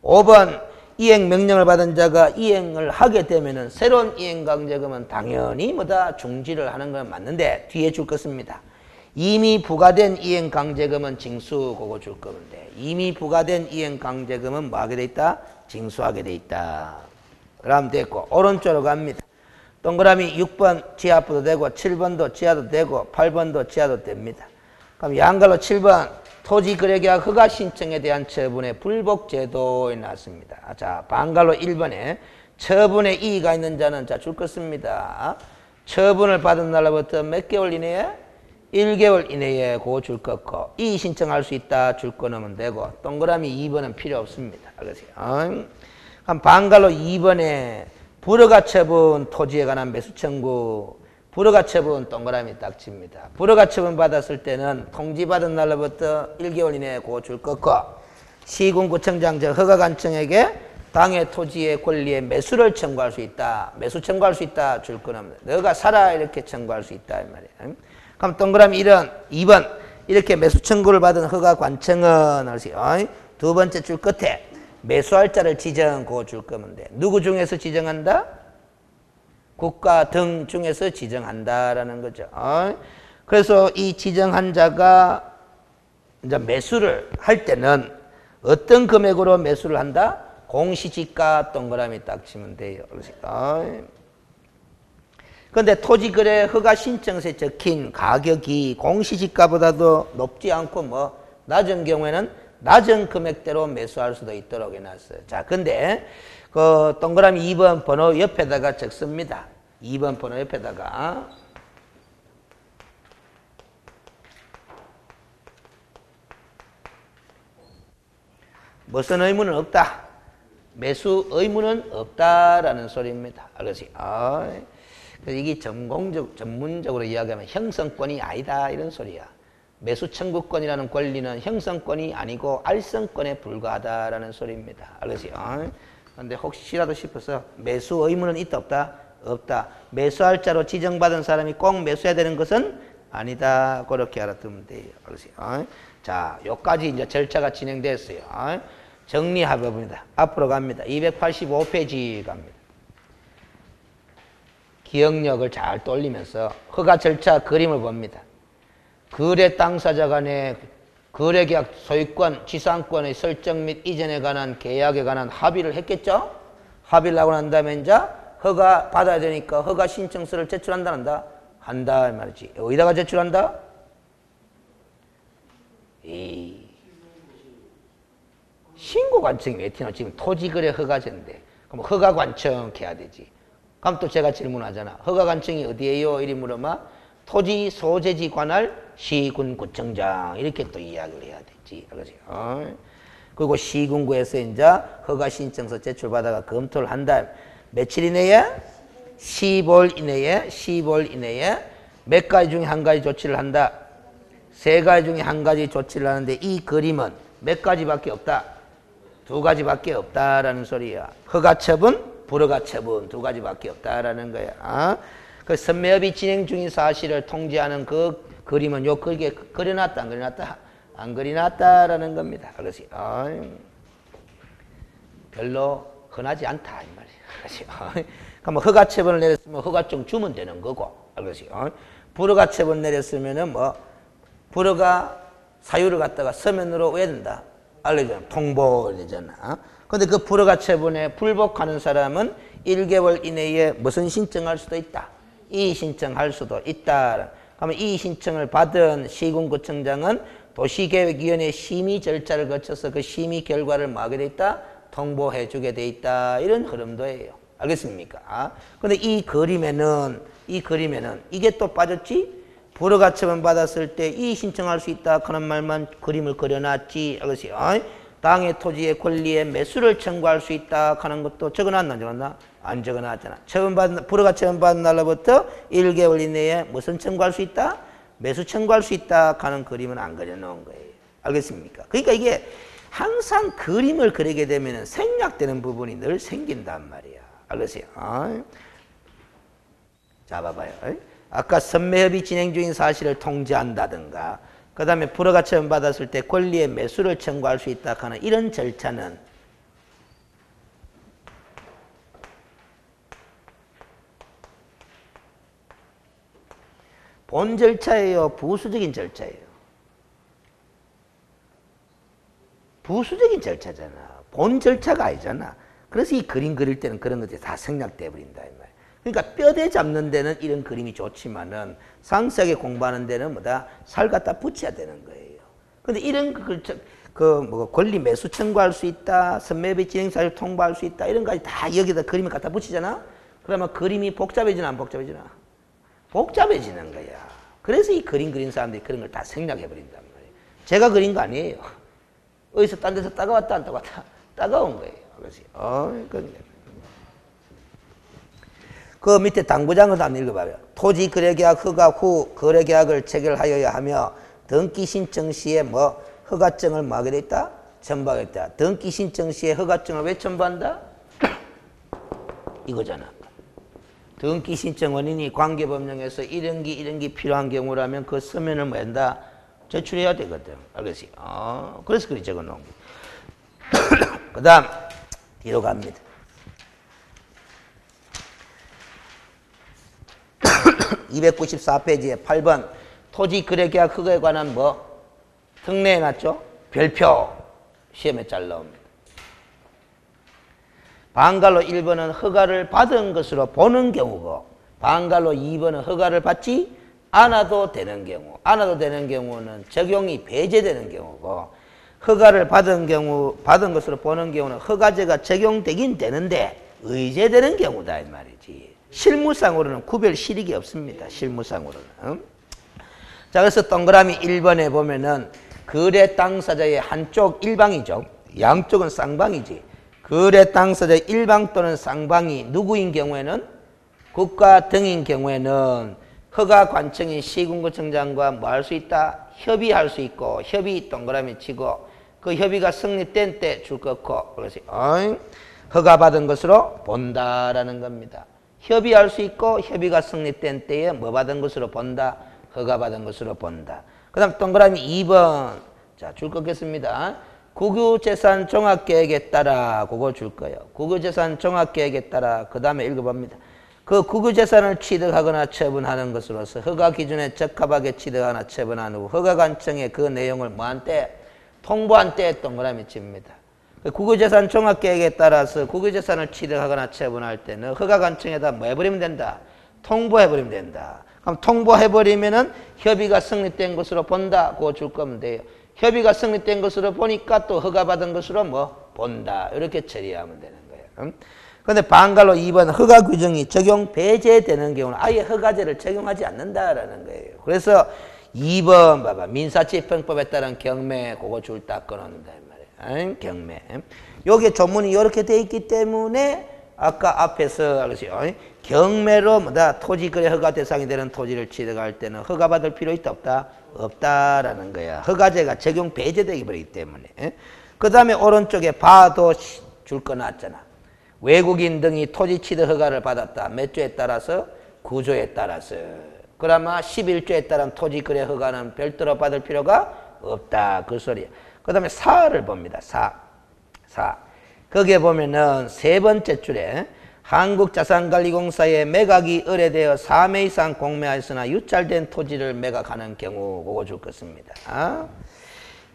5번 이행 명령을 받은 자가 이행을 하게 되면은 새로운 이행 강제금은 당연히 뭐다? 중지를 하는 건 맞는데 뒤에 줄 것입니다. 이미 부과된 이행 강제금은 징수 그거 줄 건데 이미 부과된 이행 강제금은 뭐 하게 돼 있다? 징수하게 돼 있다. 그러면 됐고 오른쪽으로 갑니다. 동그라미 6번 지하부도 되고 7번도 지하도 되고 8번도 지하도 됩니다. 그럼 양갈로 7번 토지거래계약 허가 신청에 대한 처분의 불복제도에 나왔습니다. 자, 반갈로 1번에 처분의 이의가 있는 자는 자 줄 것입니다. 처분을 받은 날로부터 몇 개월 이내에? 1개월 이내에 그거 줄 거고 이의 신청할 수 있다 줄 거 넣으면 되고 동그라미 2번은 필요 없습니다. 알겠어요? 그럼 반갈로 2번에 불허가 처분 토지에 관한 매수 청구 불허가 처분 동그라미 딱 칩니다. 불허가 처분 받았을 때는 통지받은 날로부터 1개월 이내에 그거 줄 거고 시군구청장 즉 허가관청에게 당해 토지의 권리에 매수를 청구할 수 있다. 매수 청구할 수 있다 줄 거는 너가 사라 이렇게 청구할 수 있다 이 말이에요. 그럼 동그라미 2번 이렇게 매수 청구를 받은 허가관청은 알으세요. 두 번째 줄 끝에 매수할 자를 지정 그거 줄 거면 돼. 누구 중에서 지정한다? 국가 등 중에서 지정한다라는 거죠. 그래서 이 지정한 자가 이제 매수를 할 때는 어떤 금액으로 매수를 한다? 공시지가 동그라미 딱 치면 돼요. 그런데 토지거래 허가 신청서에 적힌 가격이 공시지가보다도 높지 않고 뭐 낮은 경우에는 낮은 금액대로 매수할 수도 있도록 해놨어요. 자, 근데 그 동그라미 2번 번호 옆에다가 적습니다. 2번 번호 옆에다가 무슨 의무는 없다. 매수 의무는 없다라는 소리입니다. 알겠어요? 그래서 이게 전문적으로 이야기하면 형성권이 아니다 이런 소리야. 매수 청구권이라는 권리는 형성권이 아니고 알성권에 불과하다라는 소리입니다. 알겠어요? 그런데 혹시라도 싶어서 매수 의무는 있다 없다? 없다. 매수할 자로 지정받은 사람이 꼭 매수해야 되는 것은 아니다. 그렇게 알아두면 돼요. 알겠어요? 자, 여기까지 이제 절차가 진행됐어요. 정리해봅니다. 앞으로 갑니다. 285페이지 갑니다. 기억력을 잘 떠올리면서 허가 절차 그림을 봅니다. 거래 당사자 간의 거래계약 소유권, 지상권의 설정 및 이전에 관한 계약에 관한 합의를 했겠죠? 합의를 하고 난 다음에 이제 허가 받아야 되니까 허가 신청서를 제출한다, 한다 이 말이지. 어디다가 제출한다? 이 신고관청이 왜 튀나? 지금 토지거래 허가제인데 그럼 허가관청 해야 되지. 그럼 또 제가 질문하잖아. 허가관청이 어디에요? 이리 물으면 토지 소재지 관할 시군구청장 이렇게 또 이야기를 해야 되지. 그렇지? 그리고 시군구에서 이제 허가 신청서 제출받아가 검토를 한다. 며칠 이내에? 15일 이내에 15일 이내에 몇 가지 중에 한 가지 조치를 한다. 세 가지 중에 한 가지 조치를 하는데 이 그림은 몇 가지밖에 없다. 두 가지밖에 없다라는 소리야. 허가처분, 불허가처분 두 가지밖에 없다라는 거야. 그 선매업이 진행 중인 사실을 통지하는 그 그림은 요 그게 그려놨다, 안 그려놨다? 안 그려놨다라는 겁니다. 그렇지? 별로 흔하지 않다 이 말이야. 그렇지? 그럼 허가처분을 내렸으면 허가증 주면 되는 거고, 그렇지? 불허가처분 내렸으면은 뭐 불허가 사유를 갖다가 서면으로 왜 된다? 알려줘야 통보되잖아. 근데 그 불허가처분에 불복하는 사람은 1개월 이내에 무슨 신청할 수도 있다. 이의 신청할 수도 있다. 그러면 이의 신청을 받은 시군구청장은 도시계획위원회 심의 절차를 거쳐서 그 심의 결과를 뭐 하게 돼 있다? 통보해 주게 돼 있다. 이런 흐름도예요. 알겠습니까? 근데 이 그림에는 이게 또 빠졌지? 불허가처분 받았을 때 이의 신청할 수 있다 하는 말만 그림을 그려놨지. 알겠어요? 땅의 토지의 권리에 매수를 청구할 수 있다 하는 것도 적어놨나 안 적어놨나? 안 적어놨잖아. 불허가처분 받은 날로부터 1개월 이내에 무슨 청구할 수 있다? 매수 청구할 수 있다 하는 그림은 안 그려놓은 거예요. 알겠습니까? 그러니까 이게 항상 그림을 그리게 되면 생략되는 부분이 늘 생긴단 말이야. 알겠어요? 자, 봐봐요. 아까 선매협이 진행 중인 사실을 통지한다든가 그 다음에 불허가처분 받았을 때 권리의 매수를 청구할 수 있다 하는 이런 절차는 본 절차예요? 부수적인 절차예요? 부수적인 절차잖아. 본 절차가 아니잖아. 그래서 이 그림 그릴 때는 그런 것들이 다 생략돼 버린다 이 말이야. 그러니까 뼈대 잡는 데는 이런 그림이 좋지만은 상세하게 공부하는 데는 뭐다? 살 갖다 붙여야 되는 거예요. 근데 이런 권리 매수 청구할 수 있다, 선매비 진행 사실 통보할 수 있다 이런 까지 다 여기다 그림을 갖다 붙이잖아. 그러면 그림이 복잡해지나 안 복잡해지나? 복잡해지는 거야. 그래서 이 그림 그린 사람들이 그런 걸 다 생략해 버린단 말이에요. 제가 그린 거 아니에요. 어디서 딴 데서 따가왔다 안 따가왔다? 따가운 거예요. 그렇지? 그 밑에 당부장을 한번 읽어봐요. 토지 거래계약 허가 후 거래계약을 체결하여야 하며 등기 신청 시에 뭐 허가증을 뭐 하게 돼 있다? 첨부하겠다. 등기 신청 시에 허가증을 왜 첨부한다? 이거잖아. 등기 신청 원인이 관계법령에서 이런 기 필요한 경우라면 그 서면을 뭐 한다? 제출해야 되거든. 알겠지? 그래서 그리 적어 놓은 거. 그 다음 뒤로 갑니다. 294페이지에 8번 토지 거래계약 허가에 관한 뭐 특례해 놨죠? 별표 시험에 잘 나옵니다. 방갈로 1번은 허가를 받은 것으로 보는 경우고 방갈로 2번은 허가를 받지 않아도 되는 경우. 않아도 되는 경우는 적용이 배제되는 경우고 허가를 받은 것으로 보는 경우는 허가제가 적용되긴 되는데 의제되는 경우다 이 말이지. 실무상으로는 구별 실익이 없습니다. 실무상으로는. 자, 그래서 동그라미 1번에 보면은 거래 당사자의 한쪽 일방이죠. 양쪽은 쌍방이지. 거래 당사자의 일방 또는 쌍방이 누구인 경우에는 국가 등인 경우에는 허가관청인 시군구청장과 뭐 할 수 있다? 협의할 수 있고 협의 동그라미 치고 그 협의가 성립된 때 줄 긋고 그래서 허가받은 것으로 본다라는 겁니다. 협의할 수 있고 협의가 성립된 때에 뭐 받은 것으로 본다? 허가받은 것으로 본다. 그 다음 동그라미 2번 자, 줄 긋겠습니다. 국유재산 종합계획에 따라 그거 줄 거예요. 국유재산 종합계획에 따라 그 다음에 읽어봅니다. 그 국유재산을 취득하거나 처분하는 것으로서 허가 기준에 적합하게 취득하거나 처분한 후 허가관청에 그 내용을 뭐한 때? 통보한 때에 동그라미 칩니다. 국유재산 종합계획에 따라서 국유재산을 취득하거나 처분할 때는 허가관청에다 뭐 해버리면 된다? 통보해버리면 된다. 그럼 통보해버리면은 협의가 성립된 것으로 본다. 그거 줄 거면 돼요. 협의가 성립된 것으로 보니까 또 허가받은 것으로 뭐 본다. 이렇게 처리하면 되는 거예요. 그런데 반갈로 2번 허가 규정이 적용 배제되는 경우는 아예 허가제를 적용하지 않는다라는 거예요. 그래서 2번 봐봐. 민사집행법에 따른 경매 그거 줄 딱 끊어놓는다 이 말이에요. 경매. 여기 조문이 이렇게 돼 있기 때문에 아까 앞에서 알았어요. 경매로 뭐다 토지거래 허가 대상이 되는 토지를 취득할 때는 허가받을 필요 있다 없다? 없다라는 거야. 허가제가 적용 배제되기 버리기 때문에. 그 다음에 오른쪽에 봐도 줄 거 놨잖아. 외국인 등이 토지 취득 허가를 받았다. 몇 조에 따라서? 9조에 따라서. 그러면 11조에 따른 토지 거래 허가는 별도로 받을 필요가 없다. 그 소리야. 그 다음에 4를 봅니다. 4. 거기에 보면은 세 번째 줄에 한국자산관리공사에 매각이 의뢰되어 3회 이상 공매하였으나 유찰된 토지를 매각하는 경우 그거 줄 것입니다.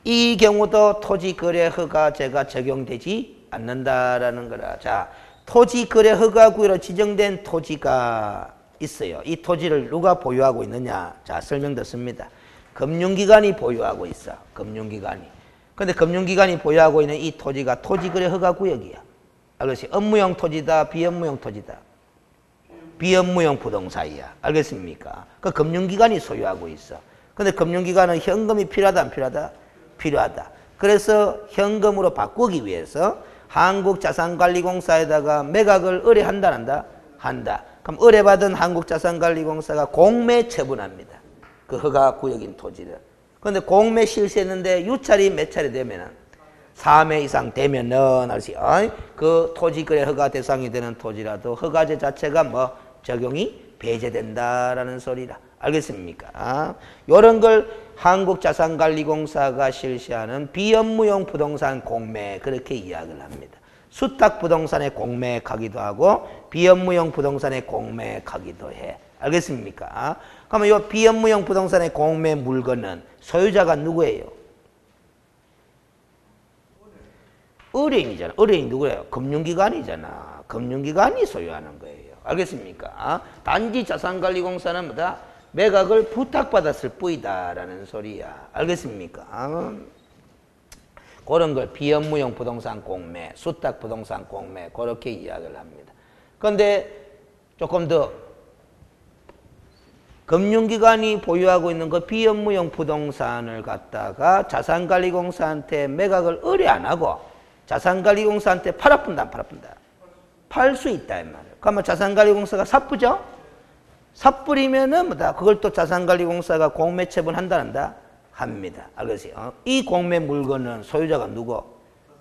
이 경우도 토지거래 허가제가 적용되지 않는다라는 거라. 자, 토지거래 허가구역으로 지정된 토지가 있어요. 이 토지를 누가 보유하고 있느냐? 자, 설명 듣습니다. 금융기관이 보유하고 있어. 금융기관이. 근데 금융기관이 보유하고 있는 이 토지가 토지거래 허가구역이야. 알겠어요? 업무용 토지다, 비업무용 토지다. 비업무용 부동산이야. 알겠습니까? 그 금융기관이 소유하고 있어. 근데 금융기관은 현금이 필요하다, 안 필요하다? 필요하다. 그래서 현금으로 바꾸기 위해서 한국자산관리공사에다가 매각을 의뢰한다, 한다? 한다. 그럼 의뢰받은 한국자산관리공사가 공매 처분합니다. 그 허가구역인 토지를. 그런데 공매 실시했는데 유찰이 몇 차례 되면은 3회 이상 되면은 그 토지거래 허가 대상이 되는 토지라도 허가제 자체가 뭐 적용이 배제된다라는 소리라. 알겠습니까? 이런 걸 한국자산관리공사가 실시하는 비업무용 부동산 공매 그렇게 이야기를 합니다. 수탁부동산에 공매하기도 하고 비업무용 부동산에 공매하기도 해. 알겠습니까? 그러면 이 비업무용 부동산의 공매 물건은 소유자가 누구예요? 의뢰인이잖아. 의뢰인이 누구예요? 금융기관이잖아. 금융기관이 소유하는 거예요. 알겠습니까? 단지 자산관리공사는 뭐다? 매각을 부탁받았을 뿐이다라는 소리야. 알겠습니까? 그런 걸 비업무용 부동산 공매, 수탁 부동산 공매 그렇게 이야기를 합니다. 그런데 조금 더 금융기관이 보유하고 있는 그 비업무용 부동산을 갖다가 자산관리공사한테 매각을 의뢰 안 하고 자산관리공사한테 팔아푼다, 안 팔아푼다? 팔 수 있다, 이 말이에요. 그러면 자산관리공사가 삿부죠? 삿부리면은 뭐다? 그걸 또 자산관리공사가 공매 처분한다, 한다? 합니다. 알겠어요? 이 공매 물건은 소유자가 누구?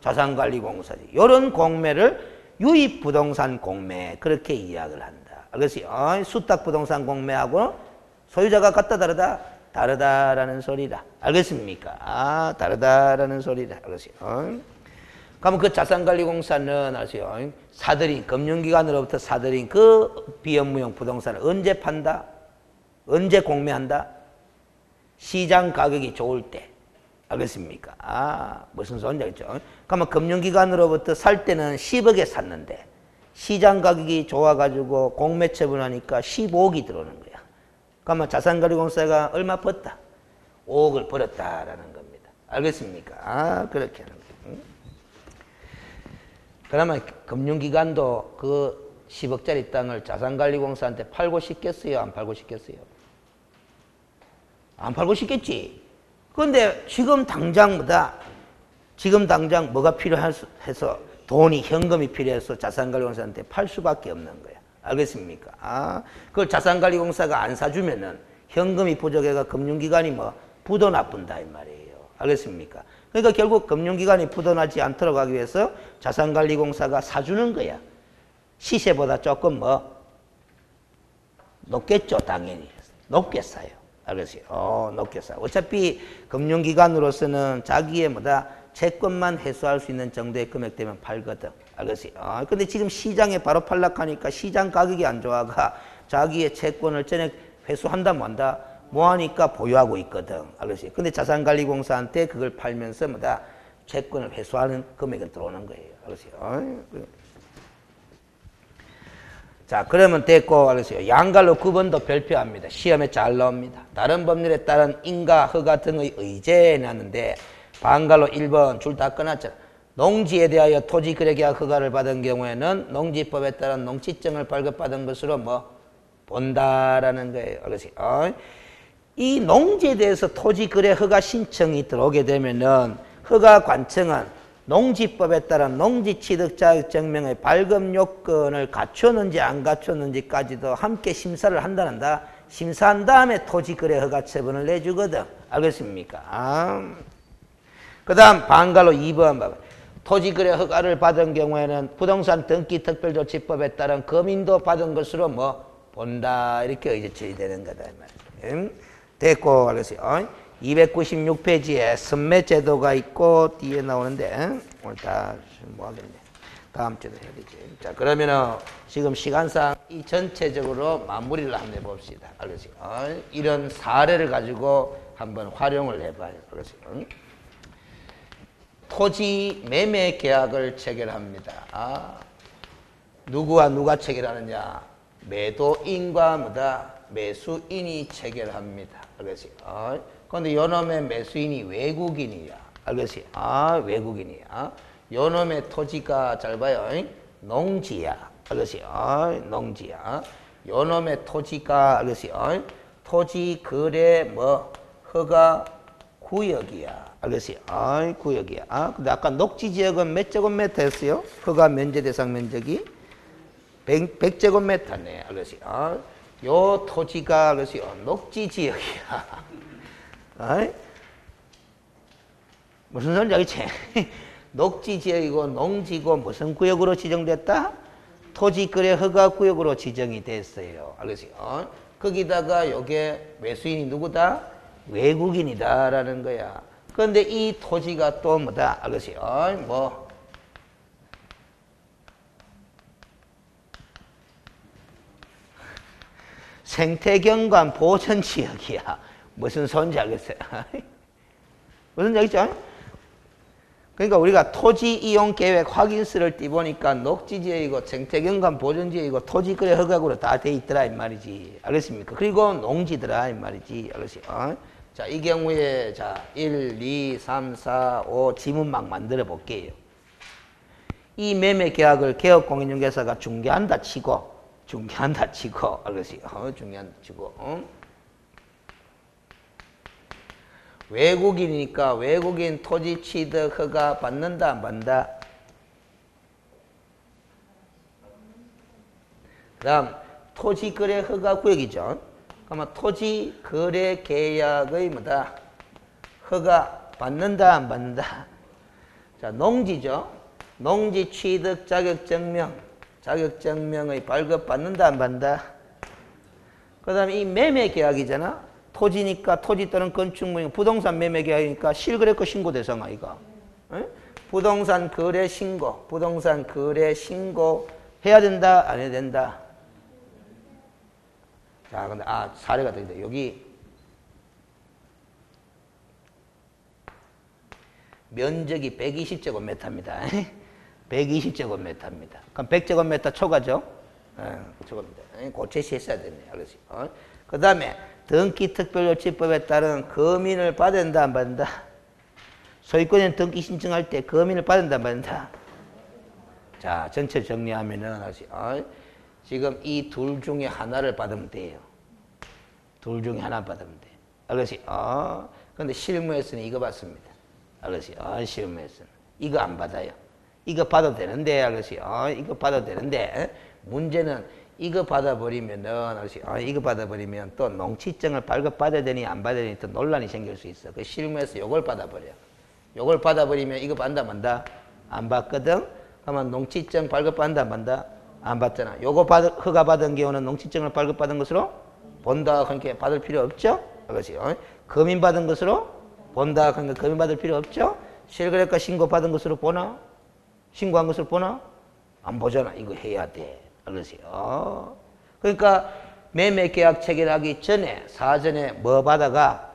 자산관리공사지. 이런 공매를 유입부동산 공매 그렇게 이야기를 한다. 알겠어요? 수탁부동산 공매하고 소유자가 같다 다르다? 다르다라는 소리다. 알겠습니까? 다르다라는 소리다. 알겠어요? 그러면 그 자산관리공사는 아세요? 사들인 금융기관으로부터 사들인 그 비업무용 부동산을 언제 판다? 언제 공매한다? 시장 가격이 좋을 때. 알겠습니까? 무슨 소리인지 알겠죠? 그러면 금융기관으로부터 살 때는 10억에 샀는데 시장 가격이 좋아가지고 공매 처분하니까 15억이 들어오는 거야. 그러면 자산관리공사가 얼마 벌었다? 5억을 벌었다라는 겁니다. 알겠습니까? 그렇게 하는 거예요. 그러면 금융기관도 그 10억짜리 땅을 자산관리공사한테 팔고 싶겠어요? 안 팔고 싶겠어요? 안 팔고 싶겠지. 그런데 지금 당장 뭐가 필요해서 돈이 현금이 필요해서 자산관리공사한테 팔 수밖에 없는 거야. 알겠습니까? 그걸 자산관리공사가 안 사주면은 현금이 부족해가 금융기관이 뭐 부도 나쁜다 이 말이에요. 알겠습니까? 그러니까 결국 금융기관이 부도나지 않도록 하기 위해서 자산관리공사가 사주는 거야. 시세보다 조금 뭐 높겠죠, 당연히. 높게 사요. 알겠어요? 높게 사. 어차피 금융기관으로서는 자기의 채권만 회수할 수 있는 정도의 금액 되면 팔거든. 알겠어요? 근데 지금 시장에 바로 팔락하니까 시장 가격이 안 좋아가 자기의 채권을 전액 회수한다 뭐한다? 뭐하니까 보유하고 있거든. 알겠어요? 근데 자산관리공사한테 그걸 팔면서 뭐다? 채권을 회수하는 금액은 들어오는 거예요. 알겠어요? 자, 그러면 됐고, 알겠어요? 양갈로 9번도 별표합니다. 시험에 잘 나옵니다. 다른 법률에 따른 인가, 허가 등의 의제에 놨는데, 반갈로 1번 줄 다 끊었잖아. 농지에 대하여 토지거래계약 허가를 받은 경우에는 농지법에 따른 농지증을 발급받은 것으로 뭐 본다라는 거예요. 알겠어요? 이 농지에 대해서 토지거래 허가 신청이 들어오게 되면은 허가관청은 농지법에 따른 농지취득자격증명의 발급 요건을 갖췄는지 안 갖췄는지까지도 함께 심사를 한다는다. 심사한 다음에 토지거래 허가 처분을 내주거든. 알겠습니까? 그 다음 반갈로 2번 봐봐. 토지거래 허가를 받은 경우에는 부동산 등기특별조치법에 따른 검인도 받은 것으로 뭐 본다. 이렇게 의제 처리되는 거다. 됐고, 알겠어요? 296페이지에 선매제도가 있고 뒤에 나오는데 오늘 다 뭐 하겠네. 다음 주에 해야 되지. 자, 그러면은 지금 시간상 이 전체적으로 마무리를 한번 해봅시다. 알겠어요? 이런 사례를 가지고 한번 활용을 해봐요. 알겠어요? 토지 매매 계약을 체결합니다. 누구와 누가 체결하느냐? 매도인과 뭐다? 매수인이 체결합니다. 알겠어요? 그런데 요놈의 매수인이 외국인이야. 알겠어요? 외국인이야. 요놈의 토지가 잘 봐요. 농지야. 알겠어요? 농지야. 요놈의 토지가 알겠어요? 토지 거래 뭐 허가 구역이야. 알겠어요? 구역이야. 근데 아까 녹지 지역은 몇 제곱미터였어요? 허가 면제 대상 면적이 100제곱미터네. 알겠어요? 요 토지가 알겠어요? 녹지 지역이야. 무슨 소리인지 알겠지? 녹지 지역이고 농지고 무슨 구역으로 지정됐다? 토지거래 허가 구역으로 지정이 됐어요. 알겠어요? 거기다가 요게 매수인이 누구다? 외국인이다라는 거야. 그런데 이 토지가 또 뭐다? 알겠어요? 뭐 생태경관 보전지역이야. 무슨 소리인지 알겠어요? 무슨 얘기죠? 그러니까 우리가 토지 이용 계획 확인서를 띄보니까 녹지지역이고 생태경관 보전지역이고 토지거래 허가구로 다 돼 있더라 이 말이지. 알겠습니까? 그리고 농지더라 이 말이지. 알겠어요? 자, 이 경우에 자 1, 2, 3, 4, 5 지문막 만들어 볼게요. 이 매매 계약을 개업공인중개사가 중개한다 치고 알겠어요? 중개한다 치고 외국인이니까 외국인 토지 취득 허가 받는다 안 받는다? 그 다음 토지거래 허가 구역이죠. 그러면 토지거래 계약의 뭐다? 허가 받는다 안 받는다? 자, 농지죠. 농지 취득 자격증명의 발급 받는다 안 받는다? 그 다음에 이 매매 계약이잖아. 토지니까 토지 또는 건축물이 부동산 매매 계약이니까 실거래권 신고 대상 아이가. 부동산 거래 신고 해야 된다 안 해야 된다? 자, 근데 사례가 더 있다. 여기 면적이 120제곱미터입니다. 120제곱미터입니다. 그럼 100제곱미터 초과죠? 초과입니다. 고체시 했어야 되네. 알겠어요? 그 다음에 등기특별조치법에 따른 검인을 받는다 안 받는다? 소유권인 등기 신청할 때 검인을 받는다 안 받는다? 자, 전체 정리하면은 지금 이 둘 중에 하나를 받으면 돼요. 둘 중에 하나 받으면 돼. 알겠어요? 근데 실무에서는 이거 받습니다. 알겠어요? 실무에서는 이거 안 받아요. 이거 받아도 되는데, 알겠어요? 이거 받아도 되는데, 문제는 이거 받아버리면은, 이거 받아버리면 또 농지증을 발급받아야 되니 안 받아야 되니 또 논란이 생길 수 있어. 그 실무에서 요걸 받아버려. 요걸 받아버리면 이거 받는다 만다? 안 받거든? 그러면 농지증 발급받는다 안 받는다? 안 받잖아. 요거 허가 받은 경우는 농지증을 발급받은 것으로 본다. 그러니까 받을 필요 없죠? 알겠어요? 검인 받은 것으로 본다. 그러니까 검인 받을 필요 없죠? 실거래가 신고 받은 것으로 보나? 신고한 것으로 보나? 안 보잖아. 이거 해야 돼. 알겠어요? 그러니까 매매 계약 체결하기 전에 사전에 뭐 받아가?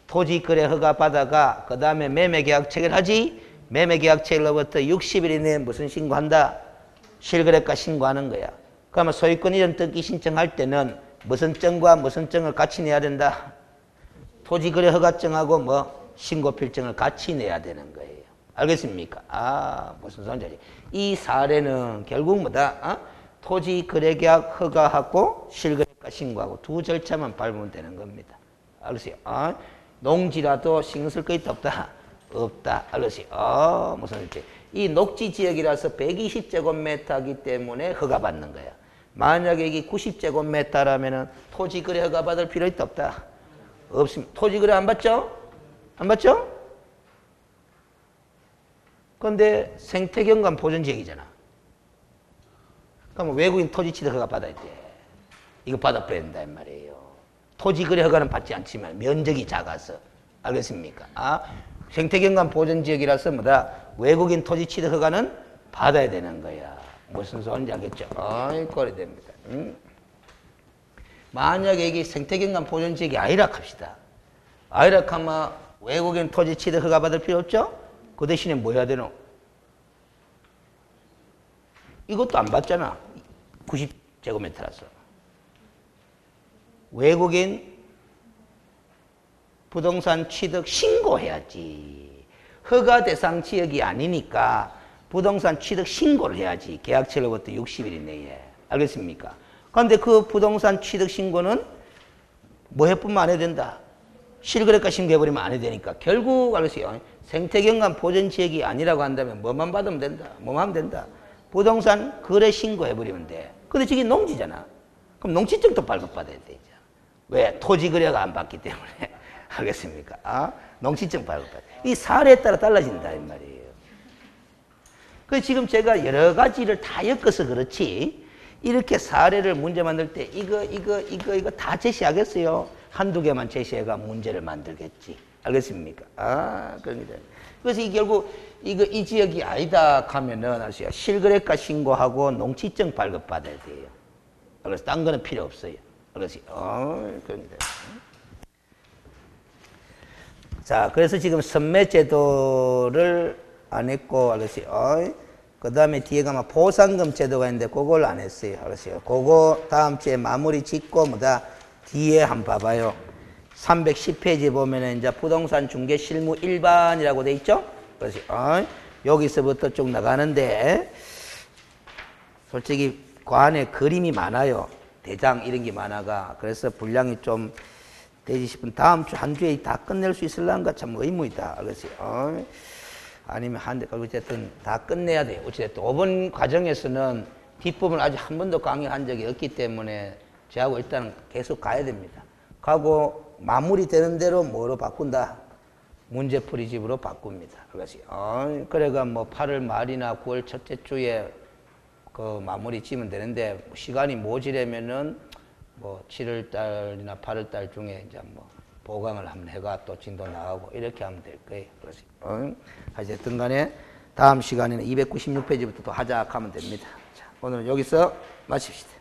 토지 거래 허가 받아가 그 다음에 매매 계약 체결하지? 매매 계약 체결로부터 60일 이내에 무슨 신고한다? 실거래가 신고하는 거야. 그러면 소유권 이전 등기 신청할 때는 무슨 증과 무슨 증을 같이 내야 된다? 토지 거래 허가증하고 뭐 신고 필증을 같이 내야 되는 거예요. 알겠습니까? 아, 무슨 소리지? 이 사례는 결국 뭐다? 토지 거래 계약 허가하고 실거래가 신고하고 두 절차만 밟으면 되는 겁니다. 알겠어요? 농지라도 신경 쓸 거 있다 없다? 없다. 알겠어요? 무슨 소리지? 이 녹지 지역이라서 120제곱미터이기 때문에 허가받는 거야. 만약에 이게 90제곱미터라면은 토지 거래 허가 받을 필요 있다 없다? 없습니다. 토지 거래 안 받죠? 안 받죠? 그런데 생태경관 보존지역이잖아. 그러면 외국인 토지 취득 허가 받아야 돼. 이거 받아버려야 된다 이 말이에요. 토지 거래 허가는 받지 않지만 면적이 작아서. 알겠습니까? 생태경관 보존지역이라서 뭐다? 외국인 토지 취득 허가는 받아야 되는 거야. 무슨 소리인지 알겠죠? 그래 됩니다. 만약에 이게 생태경관 보존지역이 아니라 합시다. 아니라 하면 외국인 토지 취득 허가 받을 필요 없죠? 그 대신에 뭐 해야 되노? 이것도 안 받잖아. 90제곱미터라서. 외국인 부동산 취득 신고해야지. 허가 대상 지역이 아니니까 부동산 취득 신고를 해야지. 계약체로부터 60일 이내에. 알겠습니까? 그런데 그 부동산 취득 신고는 뭐 해뿐만 안 해야 된다. 실거래가 신고해버리면 안 해야 되니까. 결국 알겠어요. 생태경관 보존지역이 아니라고 한다면 뭐만 받으면 된다. 뭐만 하면 된다. 부동산 거래 신고해버리면 돼. 근데 저게 농지잖아. 그럼 농지증도 발급받아야 되죠. 왜? 토지 거래가 안 받기 때문에. 알겠습니까? 농지증 발급받아야 돼. 이 사례에 따라 달라진다 이 말이에요. 그래서 지금 제가 여러 가지를 다 엮어서 그렇지 이렇게 사례를 문제 만들 때 이거 다 제시하겠어요? 한두 개만 제시해가 문제를 만들겠지. 알겠습니까? 그럽니다. 그래서 이 결국 이 지역이 아니다 하면은 아시죠? 실거래가 신고하고 농지증 발급받아야 돼요. 그래서 딴 거는 필요 없어요. 그래서 그럽니다. 자, 그래서 지금 선매제도를 안 했고, 알았어요. 그 다음에 뒤에 가면 보상금 제도가 있는데, 그걸 안 했어요. 알았어요. 그거 다음 주에 마무리 짓고, 뭐다, 뒤에 한번 봐봐요. 310페이지 보면은 이제 부동산 중개 실무 일반이라고 돼 있죠? 그래서, 여기서부터 쭉 나가는데, 솔직히 그 안에 그림이 많아요. 대장 이런 게 많아가. 그래서 분량이 좀 되지 싶은 다음 주 한 주에 다 끝낼 수 있을란가 참 의문이다. 알겠어요? 아니면 어쨌든 다 끝내야 돼요. 어쨌든 5번 과정에서는 뒷부분 아직 한 번도 강의한 적이 없기 때문에 저하고 일단 계속 가야 됩니다. 가고 마무리되는 대로 뭐로 바꾼다? 문제풀이집으로 바꿉니다. 알겠어요? 그래가 뭐 8월 말이나 9월 첫째 주에 그 마무리 지면 되는데 시간이 모자라면은 뭐 7월 달이나 8월 달 중에 이제 뭐 보강을 한번 해가 또 진도 나가고 이렇게 하면 될 거예요. 그래서 어쨌든 간에 다음 시간에는 296페이지부터 또 하자 하면 됩니다. 자, 오늘 여기서 마칩시다.